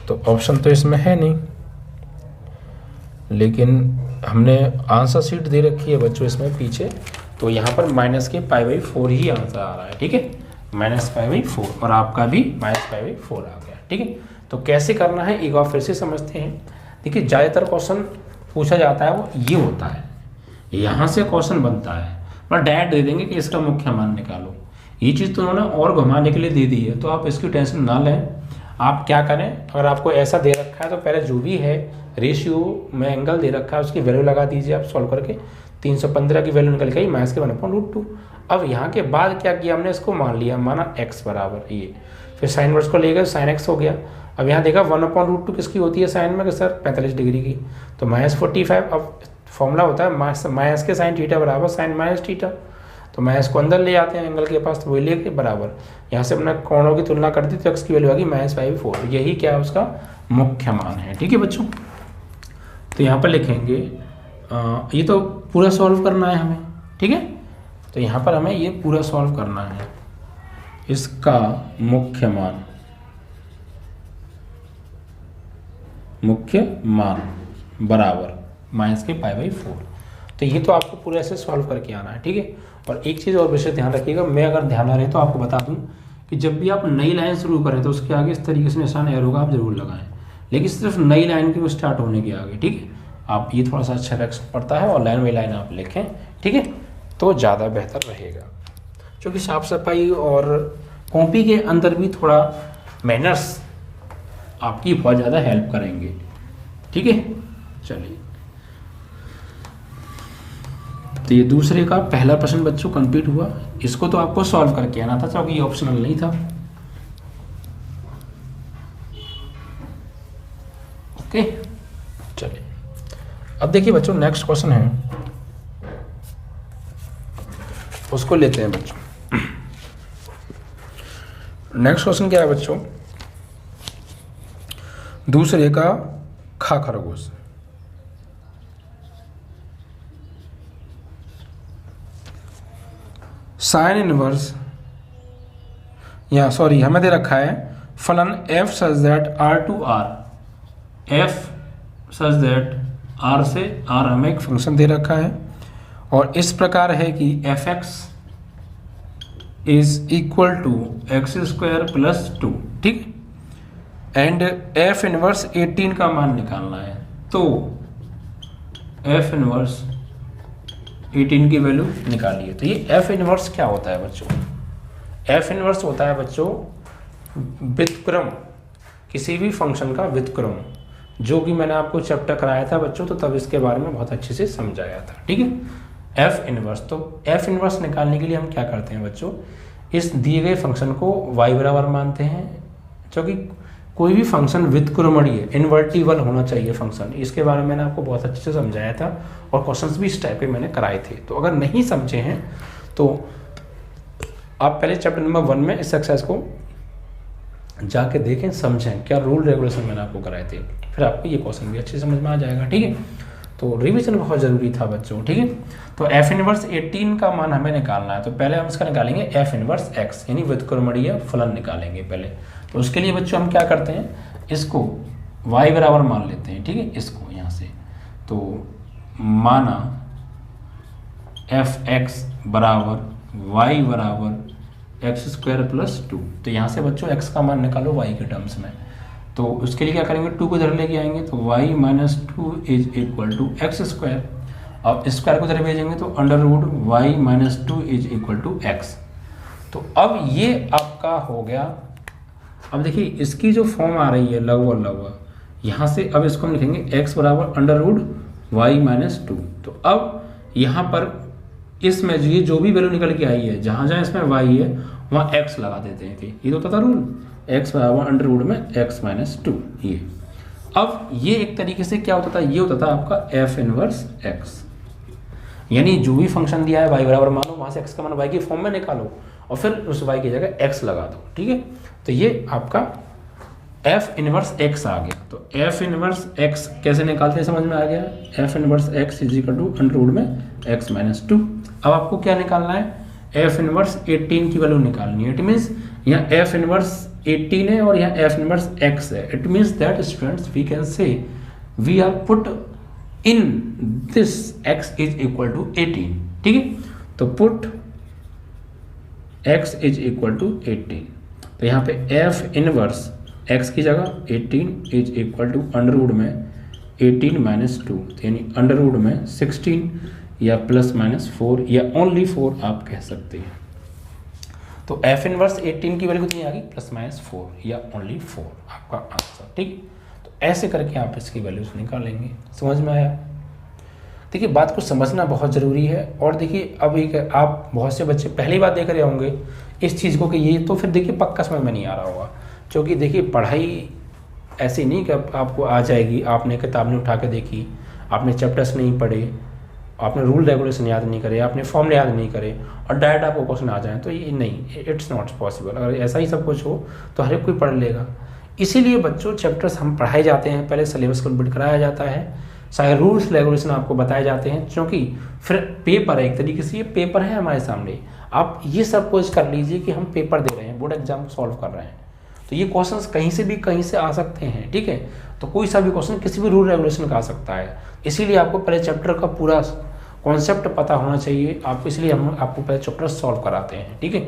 तो ऑप्शन तो इसमें है नहीं, लेकिन हमने आंसर शीट दे रखी है बच्चों इसमें पीछे, तो यहाँ पर माइनस के π/4 ही आंसर आ रहा है। ठीक है, -π/4, और आपका भी -π/4 आ गया। ठीक है, तो कैसे करना है एक बार फिर से समझते हैं। देखिए, ज़्यादातर क्वेश्चन पूछा जाता है वो ये होता है, यहाँ से क्वेश्चन बनता है पर डायरेक्ट दे देंगे कि इसका मुख्य मान निकालो। ये चीज़ तो उन्होंने और घुमाने के लिए दे दी है, तो आप इसकी टेंशन ना लें। आप क्या करें, अगर आपको ऐसा दे रखा है तो पहले जो भी है रेशियो में एंगल दे रखा है उसकी वैल्यू लगा दीजिए आप सॉल्व करके। 315 की वैल्यू निकल गई माइनस के 1/√2। अब यहाँ के बाद क्या किया हमने, इसको मान लिया, माना x बराबर ये, फिर साइन वर्स को ले गए, साइन x हो गया। अब यहाँ देखा 1/√2 किसकी होती है साइन में कि सर 45 डिग्री की, तो -45। अब फॉर्मूला होता है माइनस के साइन थीटा बराबर साइन माइनस थीटा, तो माइनस को अंदर ले आते हैं एंगल के पास, तो वही लेके बराबर यहाँ से अपना कोणों की तुलना करती तो x की वैल्यू आ गई -π/4। यही क्या है उसका मुख्य मान है। ठीक है बच्चों, तो यहाँ पर लिखेंगे ये तो पूरा सॉल्व करना है हमें। ठीक है, तो यहाँ पर हमें ये पूरा सॉल्व करना है। इसका मुख्य मान बराबर माइनस के π/4। तो ये तो आपको पूरा ऐसे सॉल्व करके आना है। ठीक है, और एक चीज़ और विषय ध्यान रखिएगा, मैं अगर ध्यान आ रहे तो आपको बता दूं कि जब भी आप नई लाइन शुरू करें तो उसके आगे इस तरीके से निशान एरो का आप जरूर लगाएं, लेकिन सिर्फ नई लाइन के स्टार्ट होने के आगे। ठीक है, आप ये थोड़ा सा अच्छा रख पड़ता है, और लाइन बाई लाइन आप लिखें। ठीक है, तो ज़्यादा बेहतर रहेगा, क्योंकि साफ सफाई और कॉपी के अंदर भी थोड़ा मैनर्स आपकी बहुत ज़्यादा हेल्प करेंगे। ठीक है, चलिए, तो ये दूसरे का पहला प्रश्न बच्चों कंप्लीट हुआ। इसको तो आपको सॉल्व करके आना था, क्योंकि ये ऑप्शनल नहीं था। ओके, चलिए, अब देखिए बच्चों नेक्स्ट क्वेश्चन है, उसको लेते हैं बच्चों। नेक्स्ट क्वेश्चन क्या है बच्चों, दूसरे का खा खरगोश। साइन इनवर्स, या सॉरी हमें दे रखा है फलन f such that r to r, f such that r से r हमें एक फंक्शन दे रखा है, और इस प्रकार है कि fx is equal to x² + 2। ठीक, एंड f इनवर्स 18 का मान निकालना है। तो f इनवर्स 18 की वैल्यू निकालिए। तो ये f इनवर्स क्या होता है बच्चों, f इनवर्स होता है बच्चों व्युत्क्रम, किसी भी फंक्शन का व्युत्क्रम, जो कि मैंने आपको चैप्टर कराया था बच्चों, तो तब इसके बारे में बहुत अच्छे से समझाया था। ठीक है, f इनवर्स, तो f इनवर्स निकालने के लिए हम क्या करते हैं बच्चों, इस दिए गए फंक्शन को y बराबर मानते हैं, क्योंकि कोई भी फंक्शन व्युत्क्रमणीय इन्वर्टिबल होना चाहिए फंक्शन। इसके बारे में मैंने आपको बहुत अच्छे से समझाया था, और क्वेश्चंस भी इस टाइप के मैंने कराए थे। तो अगर नहीं समझे हैं तो आप पहले चैप्टर नंबर 1 में इस एक्सरसाइज को जाके देखें, समझें क्या रूल रेगुलेशन मैंने आपको कराए थे, फिर आपको ये क्वेश्चन भी अच्छे से समझ में आ जाएगा। ठीक है, तो रिवीजन बहुत ज़रूरी था बच्चों। ठीक है, तो f इनवर्स 18 का मान हमें निकालना है। तो पहले हम इसका निकालेंगे f इनवर्स x, यानी व्युत्क्रमणीय फलन निकालेंगे पहले। तो उसके लिए बच्चों हम क्या करते हैं, इसको y बराबर मान लेते हैं। ठीक है, इसको यहाँ से, तो माना fx बराबर वाई बराबर एक्स स्क्वायर प्लस 2। तो यहाँ से बच्चों x का मान निकालो y के टर्म्स में। तो उसके लिए क्या करेंगे, 2 को इधर लेके आएंगे तो y माइनस 2 is equal to X square. अब स्क्वायर को इधर भेजेंगे तो under root Y minus 2 is equal to X. तो अब ये आपका हो गया। अब देखिए इसकी जो फॉर्म आ रही है लगभग यहाँ से, अब इसको हम लिखेंगे x बराबर अंडर रूट वाई माइनस 2। तो अब यहाँ पर इसमें ये जो भी वैल्यू निकल के आई है, जहाँ जहाँ इसमें y है वहाँ x लगा देते हैं। ये तो होता था रूल, x बराबर अंडर रूट में x माइनस 2। ये अब ये एक तरीके से क्या होता था, ये होता था आपका f इनवर्स x। यानी जो भी फंक्शन दिया है y बराबर मानो, वहाँ से x का मान y की फॉर्म में निकालो और फिर उस y की जगह x लगा दो। ठीक है, तो ये आपका f इनवर्स x आ गया। तो f इनवर्स x कैसे निकालते हैं समझ में आ गया। f inverse x is equal to under root में x माइनस 2। अब आपको क्या निकालना है, f इनवर्स 18 की वैल्यू निकालनी है। इट मीन्स यहाँ f इनवर्स 18 है और यहाँ f इनवर्स x है। It means that students we can say we are put in this x is equal to 18। ठीक है, तो put x is equal to 18। तो यहाँ पे f इनवर्स x की जगह 18 is equal to under root में 18 माइनस 2, यानी अंडर रूट में 16 या प्लस माइनस 4 या ओनली 4 आप कह सकते हैं। तो f इनवर्स 18 की वैल्यू कितनी आ गई, प्लस माइनस 4 या ओनली 4 आपका आंसर। ठीक, तो ऐसे करके आप इसकी वैल्यूज निकालेंगे। समझ में आया। देखिए बात को समझना बहुत ज़रूरी है। और देखिए अब एक आप बहुत से बच्चे पहली बार देख रहे होंगे इस चीज़ को कि ये तो फिर देखिए पक्का समझ में नहीं आ रहा होगा, क्योंकि देखिए पढ़ाई ऐसी नहीं कि आपको आ जाएगी। आपने किताब नहीं उठा के देखी, आपने चैप्टर्स नहीं पढ़े, आपने रूल रेगुलेशन याद नहीं करे, आपने फॉर्मूले याद नहीं करे और डायरेक्ट आपको क्वेश्चन आ जाए, तो ये नहीं, इट्स नॉट पॉसिबल। अगर ऐसा ही सब कुछ हो तो हर एक कोई पढ़ लेगा। इसीलिए बच्चों चैप्टर्स हम पढ़ाए जाते हैं, पहले सिलेबस कंप्लीट कराया जाता है, सारे रूल्स रेगुलेशन आपको बताए जाते हैं, क्योंकि फिर पेपर है एक तरीके से, ये पेपर है हमारे सामने। आप ये सब कुछ कर लीजिए कि हम पेपर दे रहे हैं, बोर्ड एग्जाम सॉल्व कर रहे हैं, तो ये क्वेश्चंस कहीं से भी कहीं से आ सकते हैं। ठीक है, तो कोई सा भी क्वेश्चन किसी भी रूल रेगुलेशन का आ सकता है। इसीलिए आपको पहले चैप्टर का पूरा कॉन्सेप्ट पता होना चाहिए आपको, इसलिए हम आपको पहले चैप्टर सॉल्व कराते हैं। ठीक है,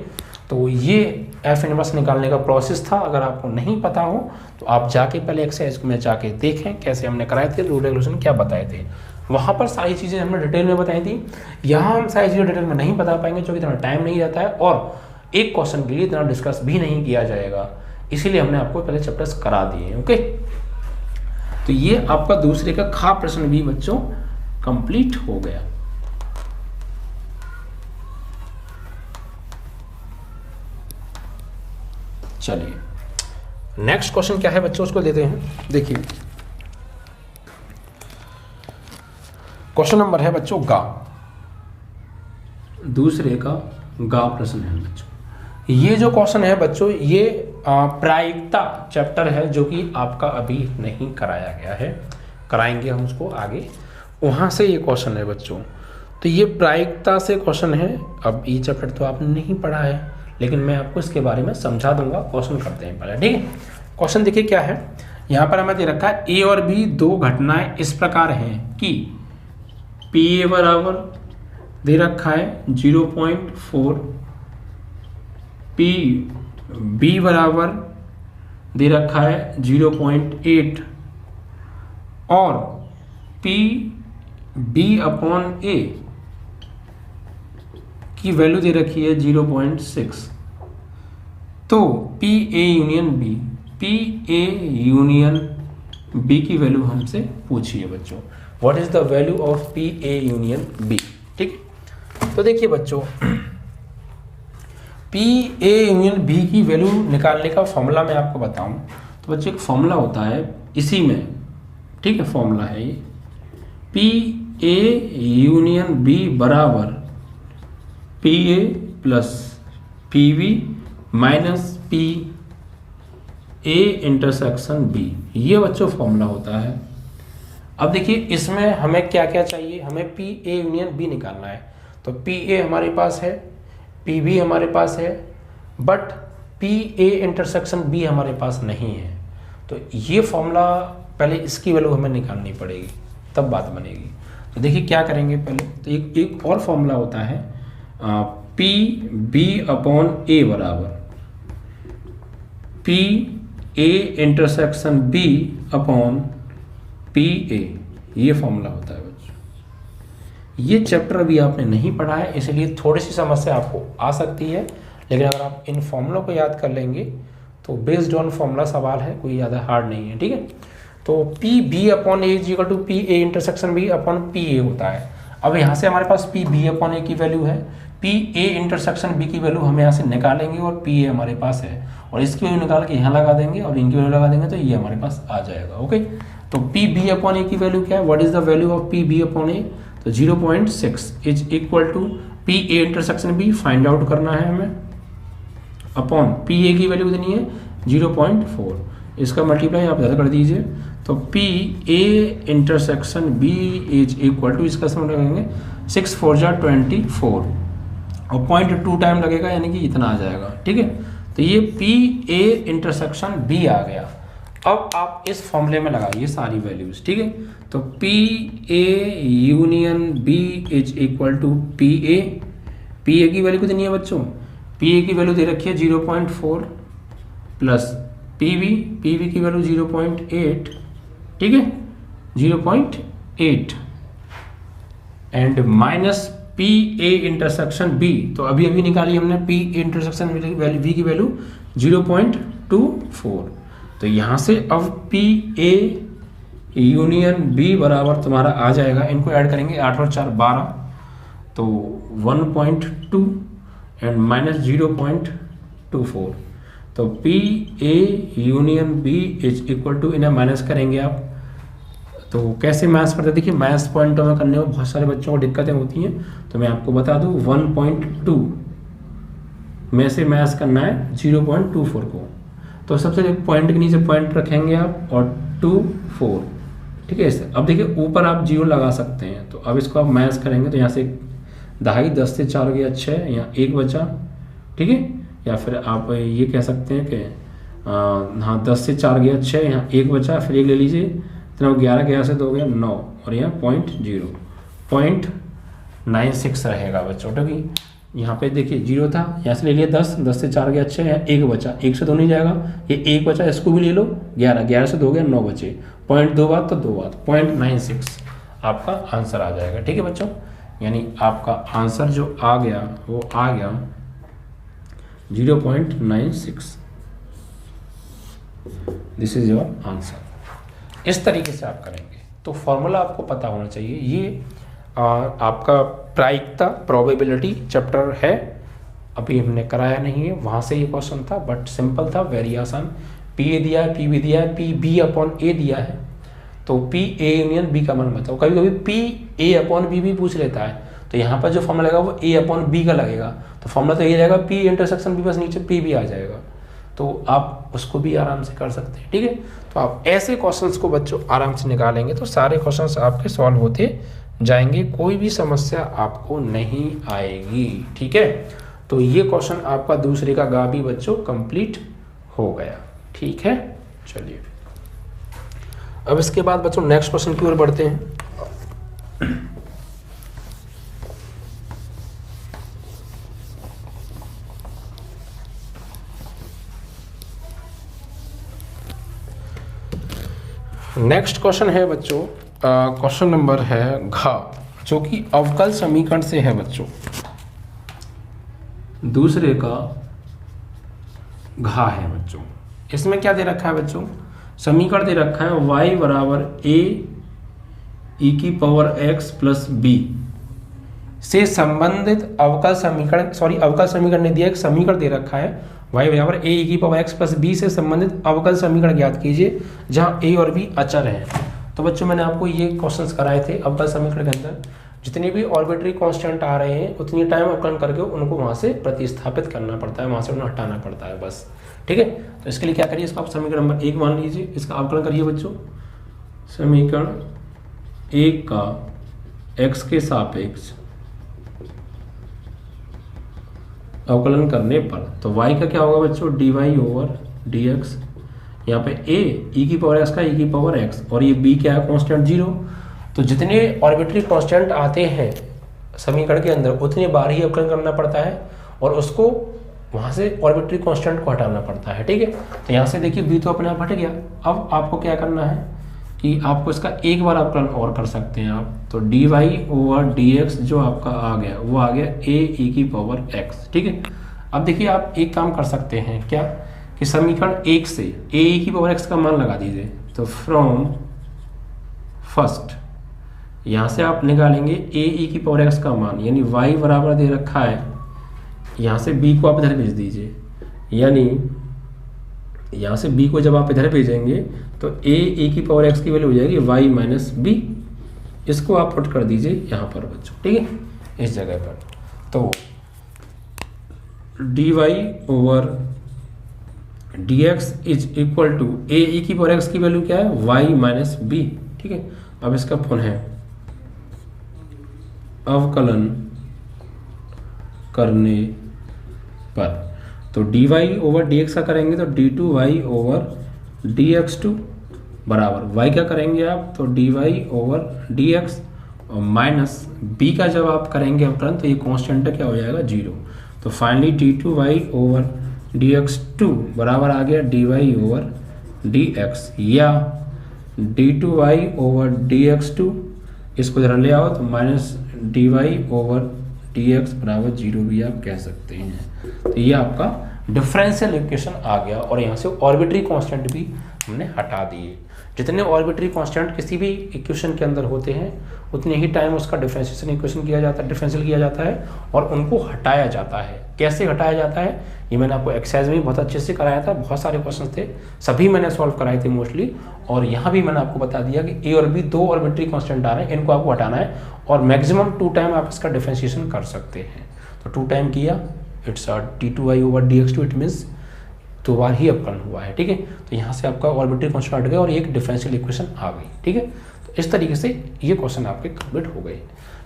तो ये f इनवर्स निकालने का प्रोसेस था। अगर आपको नहीं पता हो तो आप जाके पहले एक्सरसाइज में जाके देखें कैसे हमने कराए थे, रूल रेगुलेशन क्या बताए थे, वहाँ पर सारी चीज़ें हमने डिटेल में बताई थी। यहाँ हम सारी चीज़ें डिटेल में नहीं बता पाएंगे क्योंकि इतना टाइम नहीं रहता है और एक क्वेश्चन के लिए इतना डिस्कस भी नहीं किया जाएगा, इसीलिए हमने आपको पहले चैप्टर्स करा दिए हैं। ओके, तो ये आपका दूसरे का खा प्रश्न भी बच्चों कंप्लीट हो गया। चलिए नेक्स्ट क्वेश्चन क्या है बच्चों, उसको देते हैं। देखिए क्वेश्चन नंबर है बच्चों गा, दूसरे का गा प्रश्न है बच्चों। ये जो क्वेश्चन है बच्चों ये प्रायिकता चैप्टर है जो कि आपका अभी नहीं कराया गया है, कराएंगे हम उसको आगे, वहाँ से ये क्वेश्चन है बच्चों। तो ये प्रायिकता से क्वेश्चन है। अब ये चैप्टर तो आपने नहीं पढ़ा है लेकिन मैं आपको इसके बारे में समझा दूंगा। क्वेश्चन करते हैं पहले। ठीक है, क्वेश्चन देखिए क्या है, यहाँ पर हमें दे रखा है ए और बी दो घटनाएं इस प्रकार हैं कि पी ए बराबर दे रखा है 0.4, पी बी बराबर दे रखा है 0.8 और पी बी अपॉन ए की वैल्यू दे रखी है 0.6। तो P A union B, P A union B की वैल्यू हमसे पूछी है बच्चों। What is the value of P A union B. ठीक, तो देखिए बच्चों पी ए यूनियन बी की वैल्यू निकालने का फॉर्मूला मैं आपको बताऊं तो बच्चों एक फॉर्मूला होता है इसी में। ठीक है, फॉर्मूला है ये पी ए यूनियन बी बराबर P A plus P B minus P A intersection B, ये बच्चों फॉर्मूला होता है। अब देखिए इसमें हमें क्या क्या चाहिए, हमें पी ए यूनियन बी निकालना है। तो पी ए हमारे पास है, पी बी हमारे पास है, but P A intersection B हमारे पास नहीं है। तो ये फॉर्मूला पहले इसकी वैल्यू हमें निकालनी पड़ेगी तब बात बनेगी। तो देखिए क्या करेंगे पहले, तो एक और फॉर्मूला होता है पी बी अपॉन ए बराबर P A intersection B upon P A, ये फॉर्मूला होता है बच्चों। ये चैप्टर अभी आपने नहीं पढ़ा है, इसलिए थोड़ी सी समस्या आपको आ सकती है, लेकिन अगर आप इन फॉर्मूलों को याद कर लेंगे तो बेस्ड ऑन फॉर्मूला सवाल है, कोई ज़्यादा हार्ड नहीं है। ठीक है, तो P B upon A is equal to P A intersection B upon P A होता है। अब यहाँ से हमारे पास पी बी अपॉन ए की वैल्यू है, पी ए इंटरसेक्शन बी की वैल्यू हम यहाँ से निकालेंगे और पी ए हमारे पास है, और इसकी वैल्यू निकाल के यहाँ लगा देंगे और इनकी वैल्यू लगा देंगे तो ये हमारे पास आ जाएगा। ओके, तो पी बी अपॉन ए की वैल्यू क्या है, what is the value of P B upon A, तो 0.6 is equal to P A intersection B find out करना है हमें, अपॉन पी ए की वैल्यू कितनी है 0.4, इसका मल्टीप्लाई आप ज़्यादा कर दीजिए, तो P A intersection B is equal to, इसका सम लगेंगे 6 4 जा 24 और 0.2 टाइम लगेगा, यानी कि इतना आ जाएगा। ठीक है, तो ये पी ए इंटरसेक्शन बी आ गया। अब आप इस फॉर्मूले में लगाइए सारी वैल्यूज। ठीक है, तो P A union B is equal to P A की वैल्यू कितनी है बच्चों, पी ए की वैल्यू दे रखी है 0.4 प्लस पी बी की वैल्यू 0.8, ठीक है 0.8 and minus P A intersection B, तो अभी निकाली हमने पी ए इंटरसेक्शन बी की वैल्यू 0.24, तो यहाँ से अब पी ए यूनियन बी बराबर तुम्हारा आ जाएगा, इनको ऐड करेंगे 8 और 4 12, तो 1.2 एंड माइनस 0.24, तो P A union B is equal to, इन्हें माइनस करेंगे आप, तो कैसे मैथ्स करते हैं, देखिए मैथ्स पॉइंटों में करने में बहुत सारे बच्चों को दिक्कतें होती हैं, तो मैं आपको बता दूं 1.2 में से मैथ्स करना है 0.24 को, तो सबसे पॉइंट के नीचे पॉइंट रखेंगे आप और 24, ठीक है। अब देखिए ऊपर आप 0 लगा सकते हैं, तो अब इसको आप मैथ्स करेंगे तो यहाँ से 2.5 10 से 4 गया 6, यहाँ 1 बचा, ठीक है, या फिर आप ये कह सकते हैं कि हाँ 10 से 4 गया 6, यहाँ 1 बचा, फिर 1 ले लीजिए, इतना 11 से 2 गया 9 और यहाँ 0.96 रहेगा बच्चों, क्योंकि यहाँ पे देखिए 0 था, यहाँ से ले लिया 10 से 4 गया 6, यहाँ 1 बचा, 1 से 2 नहीं जाएगा, ये 1 बचा, इसको भी ले लो 11 से 2 गया 9 बचे, पॉइंट 2 बात तो 2 बात 0.96 आपका आंसर आ जाएगा। ठीक है बच्चों, यानी आपका आंसर जो आ गया वो आ गया 0.96, दिस इज योर आंसर। इस तरीके से आप करेंगे तो फॉर्मूला आपको पता होना चाहिए। ये आपका प्रायिकता प्रोबेबिलिटी चैप्टर है, अभी हमने कराया नहीं है, वहाँ से ये क्वेश्चन था, बट सिंपल था, वेरी आसान। पी ए दिया है, पी बी दिया है, पी बी अपॉन ए दिया है, तो पी ए यूनियन बी का मान बताओ। कभी कभी पी ए अपॉन बी भी पूछ लेता है, तो यहाँ पर जो फॉर्मूला लगेगा वो ए अपॉन बी का लगेगा, तो फॉर्मूला तो ये रहेगा पी इंटरसेक्शन बी, बस नीचे पी भी आ जाएगा, तो आप उसको भी आराम से कर सकते हैं। ठीक है, तो आप ऐसे क्वेश्चंस को बच्चों आराम से निकालेंगे तो सारे क्वेश्चंस आपके सॉल्व होते जाएंगे, कोई भी समस्या आपको नहीं आएगी। ठीक है, तो ये क्वेश्चन आपका दूसरे का गा भी बच्चों कंप्लीट हो गया। ठीक है, चलिए अब इसके बाद बच्चों नेक्स्ट क्वेश्चन की ओर बढ़ते हैं। नेक्स्ट क्वेश्चन है बच्चों, क्वेश्चन नंबर है घ, जो कि अवकल समीकरण से है बच्चों, दूसरे का घ है बच्चों। इसमें क्या दे रखा है बच्चों, समीकरण दे रखा है y बराबर a e की पावर x प्लस b से संबंधित अवकल समीकरण, अवकल समीकरण ने दिया, एक समीकरण दे रखा है y बराबर a e की पावर x प्लस b से संबंधित अवकल समीकरण ज्ञात कीजिए जहां a और b अचर हैं। तो बच्चों मैंने आपको ये क्वेश्चंस कराए थे, अवकल समीकरण के अंदर जितने भी ऑर्बिटरी कांस्टेंट आ रहे हैं उतनी टाइम अवकलन करके उनको वहां से प्रतिस्थापित करना पड़ता है, वहां से उन्हें हटाना पड़ता है बस। ठीक है, तो इसके लिए क्या करिए, इसको आप समीकरण नंबर 1 मान लीजिए, इसका अवकलन करिए बच्चों। समीकरण 1 का x के सापेक्ष अवकलन करने पर तो y का क्या होगा बच्चों, dy ओवर dx, यहाँ पे a e की पावर x का e की पावर x, और ये b क्या है कांस्टेंट 0। तो जितने ऑर्बिटरी कांस्टेंट आते हैं समीकरण के अंदर उतनी बार ही अवकलन करना पड़ता है और उसको वहाँ से आर्बिट्री कांस्टेंट को हटाना पड़ता है। ठीक है, तो यहाँ से देखिए b तो अपने आप हट गया। अब आपको क्या करना है कि आपको इसका एक बार अवकलन और कर सकते हैं आप, तो dy ओवर dx जो आपका आ गया वो आ गया a e⁻x। ठीक है, अब देखिए आप एक काम कर सकते हैं क्या कि समीकरण 1 से a e⁻x का मान लगा दीजिए। तो फ्रॉम फर्स्ट यहाँ से आप निकालेंगे a e⁻x का मान, यानी y बराबर दे रखा है, यहाँ से b को आप इधर भेज दीजिए, यानी यहाँ से b को जब आप इधर भेजेंगे तो a e⁻x की वैल्यू हो जाएगी y माइनस b। इसको आप पुट कर दीजिए यहाँ पर बच्चों। ठीक है, इस जगह पर तो dy over dx is equal to a e⁻x की वैल्यू क्या है y माइनस b। ठीक है, अब इसका पुनः अवकलन करने पर तो dy ओवर dx का करेंगे तो d2y ओवर dx2 बराबर y क्या करेंगे आप, तो dy ओवर dx और माइनस b का जब आप करेंगे अवकलन तो ये कांस्टेंट क्या हो जाएगा 0। तो फाइनली d2y ओवर dx2 बराबर आ गया dy ओवर dx, या d2y ओवर dx2 इसको जरा ले आओ तो माइनस dy ओवर dx बराबर 0 भी आप कह सकते हैं। तो ये आपका डिफरेंशियल इक्वेशन आ गया और यहाँ से आर्बिट्री कांस्टेंट भी हमने हटा दिए। जितने आर्बिट्री कांस्टेंट किसी भी इक्वेशन के अंदर होते हैं उतने ही टाइम उसका डिफरेंशिएशन इक्वेशन किया जाता है, डिफरेंशियल किया जाता है और उनको हटाया जाता है। कैसे हटाया जाता है ये मैंने आपको एक्सरसाइज में बहुत अच्छे से कराया था, बहुत सारे क्वेश्चन थे, सभी मैंने सॉल्व कराए थे मोस्टली, और यहाँ भी मैंने आपको बता दिया कि ए और बी दो आर्बिट्री कांस्टेंट आ रहे हैं, इनको आपको हटाना है और मैक्सिमम 2 टाइम आप इसका डिफरेंशिएशन कर सकते हैं। तो 2 टाइम किया, it's d2y over dx2, it means 2 बार ही अवकलन हुआ है। ठीक है, तो यहाँ से आपका आर्बिट्री कांस्टेंट हट गया और एक डिफरेंशियल इक्वेशन आ गई। ठीक है, तो इस तरीके से ये क्वेश्चन आपके कंप्लीट हो गए।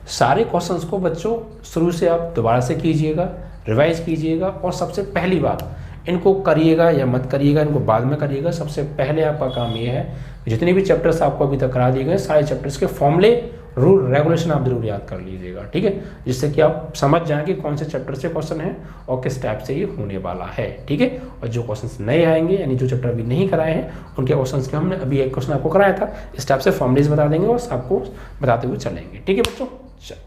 सारे क्वेश्चंस को बच्चों शुरू से आप दोबारा से कीजिएगा, रिवाइज कीजिएगा और सबसे पहली बात इनको करिएगा या मत करिएगा, इनको बाद में करिएगा। सबसे पहले आपका काम ये है जितने भी चैप्टर्स आपको अभी तक करा दिए गए सारे चैप्टर्स के फॉर्मूले, रूल, रेगुलेशन आप जरूर याद कर लीजिएगा। ठीक है, जिससे कि आप समझ जाएं कि कौन से चैप्टर से क्वेश्चन है और किस टाइप से ये होने वाला है। ठीक है, और जो क्वेश्चंस नए आएंगे यानी जो चैप्टर अभी नहीं कराए हैं उनके क्वेश्चंस के हमने अभी एक क्वेश्चन आपको कराया था, इस टाइप से फॉर्मूलेज बता देंगे और आपको बताते हुए चलेंगे। ठीक है बच्चों, चलो।